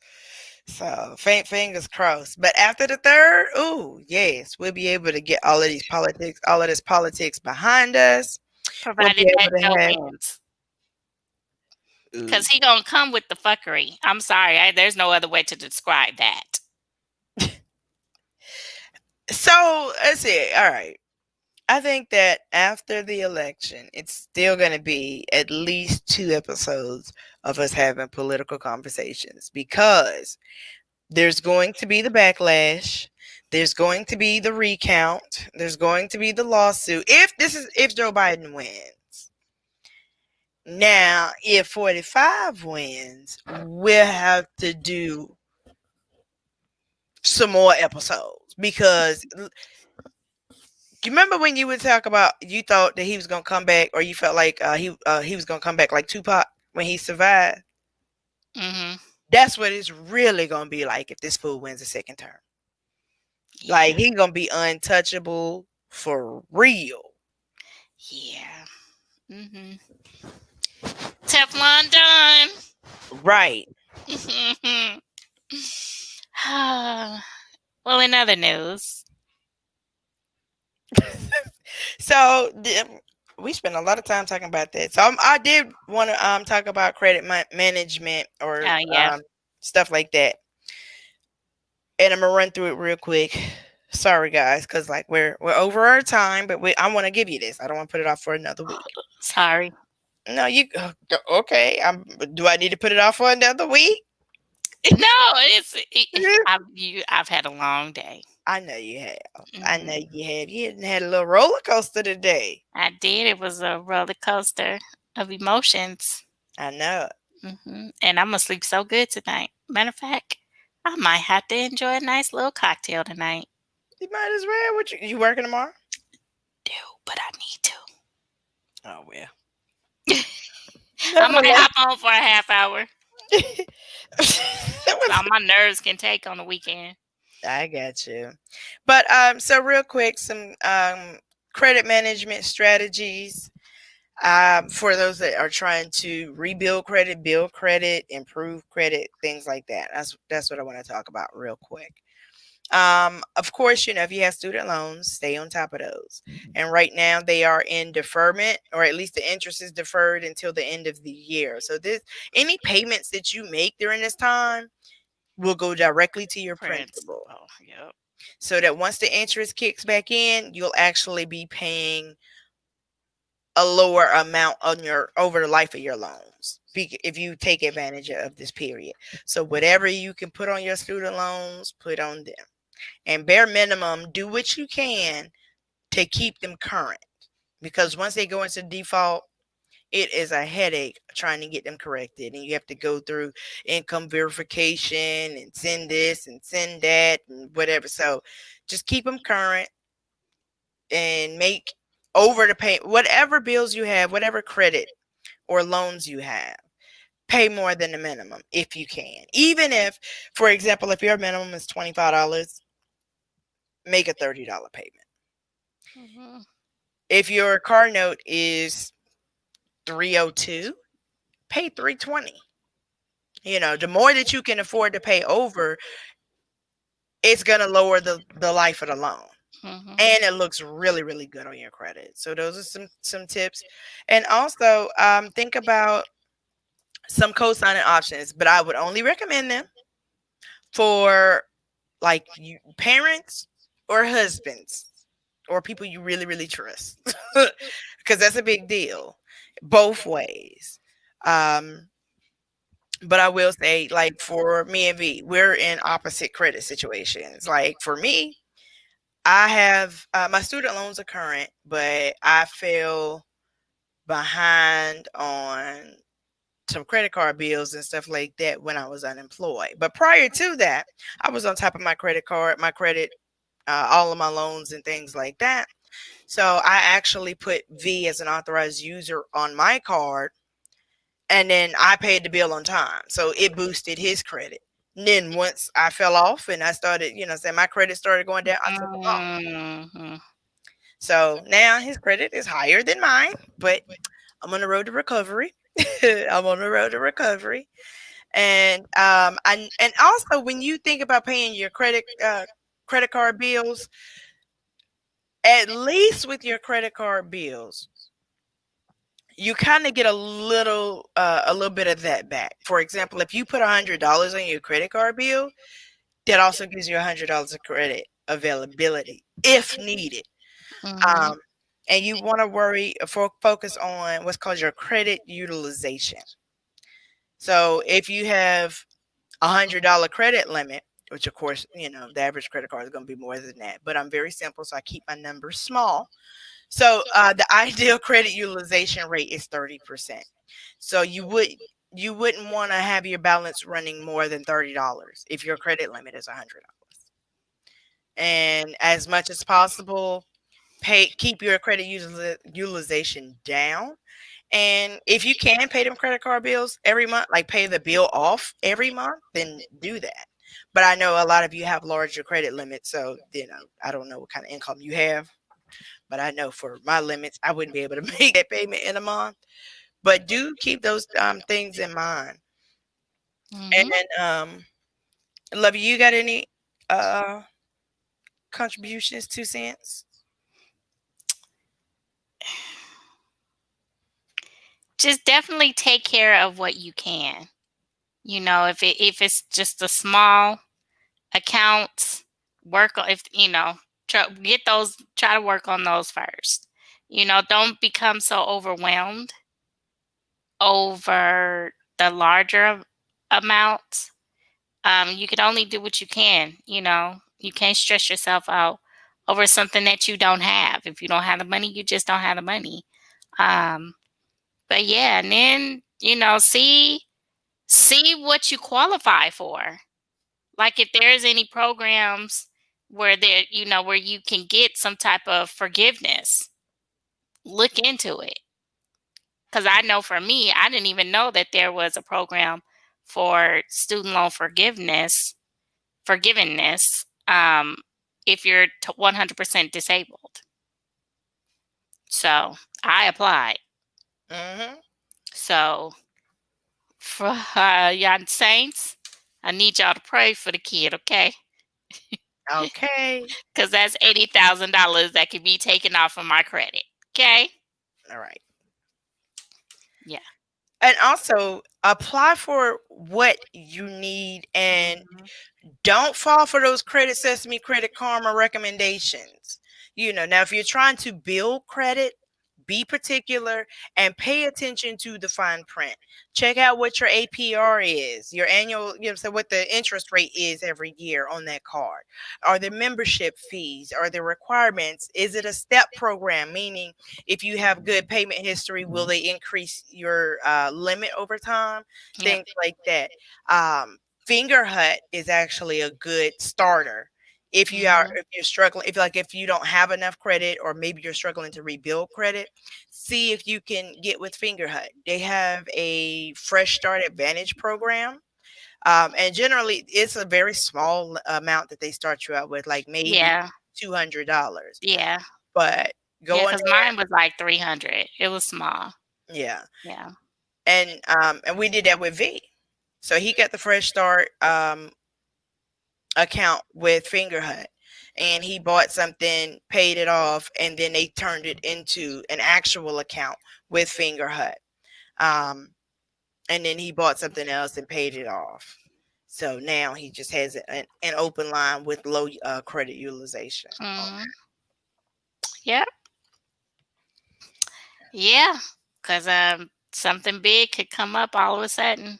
So, fingers crossed. But after the third, ooh, yes, we'll be able to get all of this politics behind us. We'll Provided be that able to Joe have. wins, Ooh. because he gonna come with the fuckery. I'm sorry, there's no other way to describe that. So let's see. All right. I think that after the election, it's still going to be at least 2 episodes of us having political conversations because there's going to be the backlash. There's going to be the recount. There's going to be the lawsuit. If Joe Biden wins. Now, if 45 wins, we'll have to do some more episodes because you remember when you would talk about you thought that he was gonna come back, or you felt like he was gonna come back like Tupac when he survived? Hmm. That's what it's really gonna be like if this fool wins a second term. Like Yeah. he gonna be untouchable for real. Yeah. Hmm. Teflon done. Right. Well, in other news, So we spent a lot of time talking about that. So I did want to talk about credit management or yeah, stuff like that, and I'm gonna run through it real quick. Sorry guys, because like we're over our time, but I want to give you this. I don't want to put it off for another week. sorry. No, you okay? Do I need to put it off for another week? No, I've had a long day. I know you have. I know Hmm. you have. You had a little roller coaster today. I did. It was a roller coaster of emotions. I know. And I'm gonna sleep so good tonight. Matter of fact, I might have to enjoy a nice little cocktail tonight. You might as well. What you working tomorrow? Do, but I need to. Oh well. I might Nevertheless, hop on for a half hour. that So was. my nerves can take on the weekend. I got you. But so real quick, some credit management strategies for those that are trying to rebuild credit, build credit, improve credit, things like that. That's what I want to talk about real quick. Of course, if you have student loans, stay on top of those. And right now they are in deferment, or at least the interest is deferred until the end of the year. So this any payments that you make during this time will go directly to your Prince. principal. Oh, yep. So that once the interest kicks back in, you'll actually be paying a lower amount on your over the life of your loans if you take advantage of this period. So whatever you can put on your student loans, put on them. And bare minimum, do what you can to keep them current. Because once they go into default, it is a headache trying to get them corrected. And you have to go through income verification and send this and send that and whatever. So just keep them current and make over the pay whatever bills you have, whatever credit or loans you have. Pay more than the minimum if you can. Even if, for example, if your minimum is $25, make a $30 payment. Hmm. If your car note is 302, pay 320. The more that you can afford to pay over, it's going to lower the life of the loan. Hmm. And it looks really, really good on your credit. So those are some tips. And also think about some co-signing options, but I would only recommend them for like you parents or husbands or people you really, really trust. Because that's a big deal both ways. Um, but I will say, like for me and V, we're in opposite credit situations. Like for me, I have my student loans are current, but I fell behind on some credit card bills and stuff like that when I was unemployed. But prior to that, I was on top of my credit card, my credit, all of my loans and things like that. So I actually put V as an authorized user on my card, and then I paid the bill on time. So it boosted his credit. And then once I fell off and I started, saying my credit started going down, I took him off. Hmm. So now his credit is higher than mine, but I'm on the road to recovery. I'm on the road to recovery. And also when you think about paying your credit card bills, at least with your credit card bills, you kind of get a little bit of that back. For example, if you put $100 on your credit card bill, that also gives you $100 of credit availability if needed. Hmm. Um, and you want to focus on what's called your credit utilization. So if you have $100 credit limit, which of course, the average credit card is going to be more than that, but I'm very simple, so I keep my numbers small. So the ideal credit utilization rate is 30%. So you wouldn't want to have your balance running more than $30 if your credit limit is $100. And as much as possible, keep your credit utilization down And if you can pay them credit card bills every month, like pay the bill off every month, then do that. But I know a lot of you have larger credit limits, so I don't know what kind of income you have, but I know for my limits, I wouldn't be able to make that payment in a month. But do keep those things in mind. Mhm. And Love you got any uh contributions, 2 cents? Just definitely take care of what you can. If it's just a small accounts, work on if try to work on those first. Don't become so overwhelmed over the larger amounts. You can only do what you can. You can't stress yourself out over something that you don't have. If you don't have the money, you just don't have the money. Um, but yeah, and then see what you qualify for. Like if there's any programs where you can get some type of forgiveness, look into it. Because I know for me, I didn't even know that there was a program for student loan forgiveness, if you're 100% disabled. So I applied. Mm-hmm. So for y'all saints, I need y'all to pray for the kid, okay? Okay. Because that's $80,000 that could be taken off of my credit. Okay? All right. Yeah. And also apply for what you need, and Mhm. don't fall for those Credit Sesame, Credit Karma recommendations. Now if you're trying to build credit, be particular and pay attention to the fine print. Check out what your APR is, your annual, so what the interest rate is every year on that card. Are there membership fees? Are there requirements? Is it a step program? Meaning, if you have good payment history, will they increase your limit over time? Yep. Things like that. Fingerhut is actually a good starter Mhm. if you're struggling, if you don't have enough credit, or maybe you're struggling to rebuild credit. See if you can get with Fingerhut. They have a Fresh Start Advantage program, and generally it's a very small amount that they start you out with, like maybe Yeah. $200. Yeah. But Yeah. go in Because mine was like 300. It was small. there, yeah. Yeah. And we did that with V. So he got the Fresh Start account with Fingerhut, and he bought something, paid it off, and then they turned it into an actual account with Fingerhut. Um, and then he bought something else and paid it off. So now he just has an open line with low credit utilization. Mhm. Yep. Yeah. Because something big could come up all of a sudden,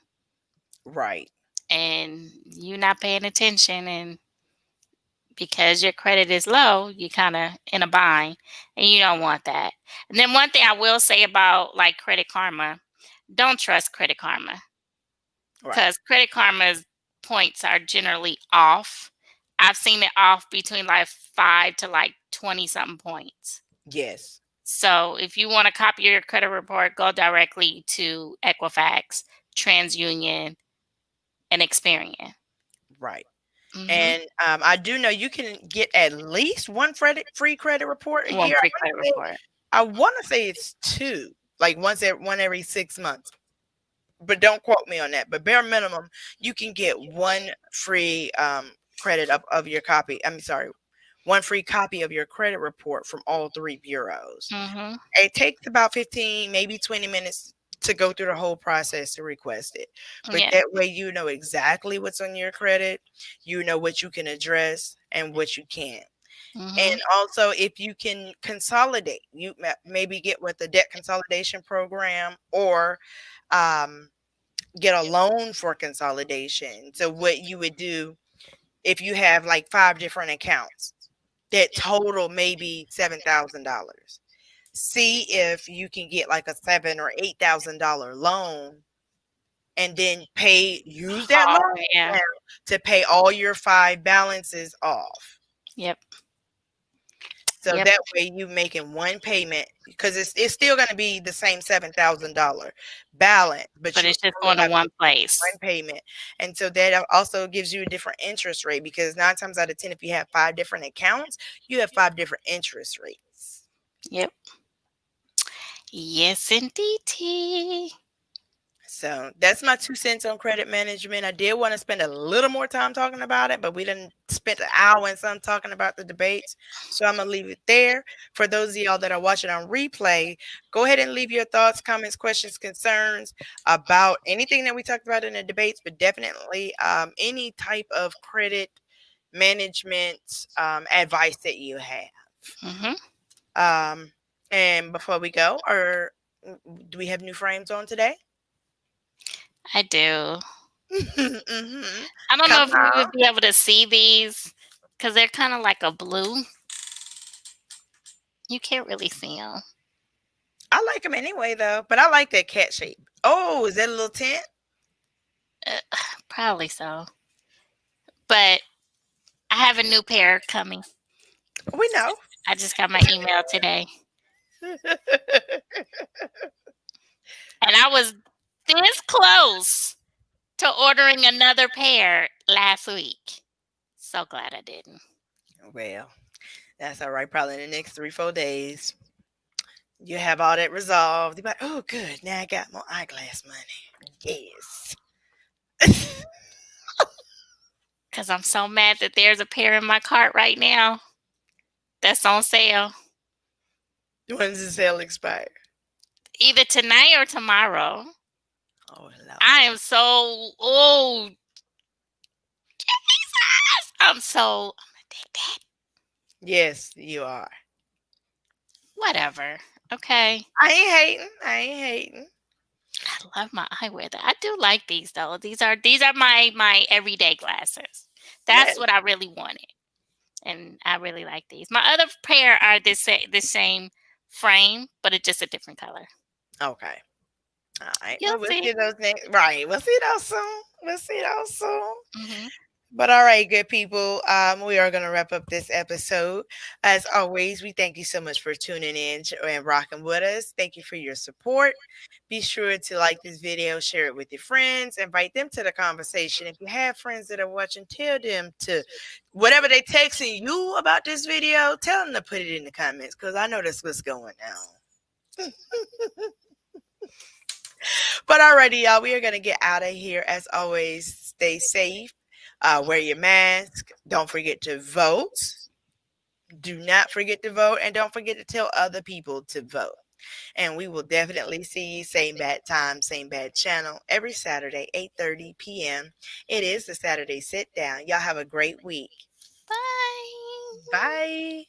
Right. and you're not paying attention, and because your credit is low, you kind of in a bind, and you don't want that. And then one thing I will say about like Credit Karma, don't trust Credit Karma, Right. because Credit Karma's points are generally off. I've seen it off between like 5 to like 20 something points. Yes. So if you want to copy your credit report, go directly to Equifax, TransUnion, and Experian. Right. Hmm. And I do know you can get at least one free credit report a One year. free credit report. I want to say it's two, like one every 6 months, but don't quote me on that. But bare minimum, you can get one free credit of your copy. I'm sorry, one free copy of your credit report from all three bureaus. Hmm. It takes about 15, maybe 20 minutes to go through the whole process to request it. But Yeah. that way you know exactly what's on your credit, you know what you can address and what you can't. Hmm. And also, if you can consolidate, you maybe get with the debt consolidation program, or um, get a loan for consolidation. So what you would do, if you have like 5 different accounts that total maybe $7,000, see if you can get like a $7,000 or $8,000 loan, and then use that Oh, loan yeah. amount to pay all your 5 balances off. Yep. So Yep. that way you making one payment because it's still going to be the same $7,000 balance, but But you it's just only going to have one place. one payment. And so that also gives you a different interest rate because 9 times out of 10, if you have 5 different accounts, you have 5 different interest rates. Yep. Yes, indeed. So that's my 2 cents on credit management. I did want to spend a little more time talking about it, but we didn't spend an hour and some talking about the debates. So I'm gonna leave it there. For those of y'all that are watching on replay, go ahead and leave your thoughts, comments, questions, concerns about anything that we talked about in the debates, but definitely any type of credit management advice that you have. Hmm. Um, and before we go, or do we have new frames on today? I do. Hmm. I don't Come know if you on. would be able to see these because they're kind of like a blue. You can't really see them. I like them anyway, though. But I like that cat shape. Oh, is that a little tent? Uh, Probably so. But I have a new pair coming. We know. I just got my email today. And I was this close to ordering another pair last week. So glad I didn't. Well, that's all right. Probably in the next 3, 4 days, you have all that resolved. You're like, oh, good. Now I got more eyeglass money. Yes. Because I'm so mad that there's a pair in my cart right now that's on sale. When does the sale expire? Either tonight or tomorrow. Oh, Lord. I am so oh Jesus. I'm addicted. Yes, you are. Whatever. Okay. I ain't hating. I ain't hating. I love my eyewear. I do like these though. These are my everyday glasses. That's Yes. what I really wanted. And I really like these. My other pair are the same frame, but it's just a different color. Okay. All right. You'll Well, we'll see. see those next. Right. We'll see those soon. We'll see those soon. Hmm. But all right, good people. We are going to wrap up this episode. As always, we thank you so much for tuning in and rocking with us. Thank you for your support. Be sure to like this video, share it with your friends, invite them to the conversation. If you have friends that are watching, tell them to whatever they texting you about this video, tell them to put it in the comments because I know that's what's going on. But alrighty, y'all, we are gonna get out of here. As always, stay safe. Wear your mask. Don't forget to vote. Do not forget to vote, and don't forget to tell other people to vote. And we will definitely see you same bad time, same bad channel every Saturday, 8:30 p.m. It is the Saturday Sit Down. Y'all have a great week. Bye. Bye.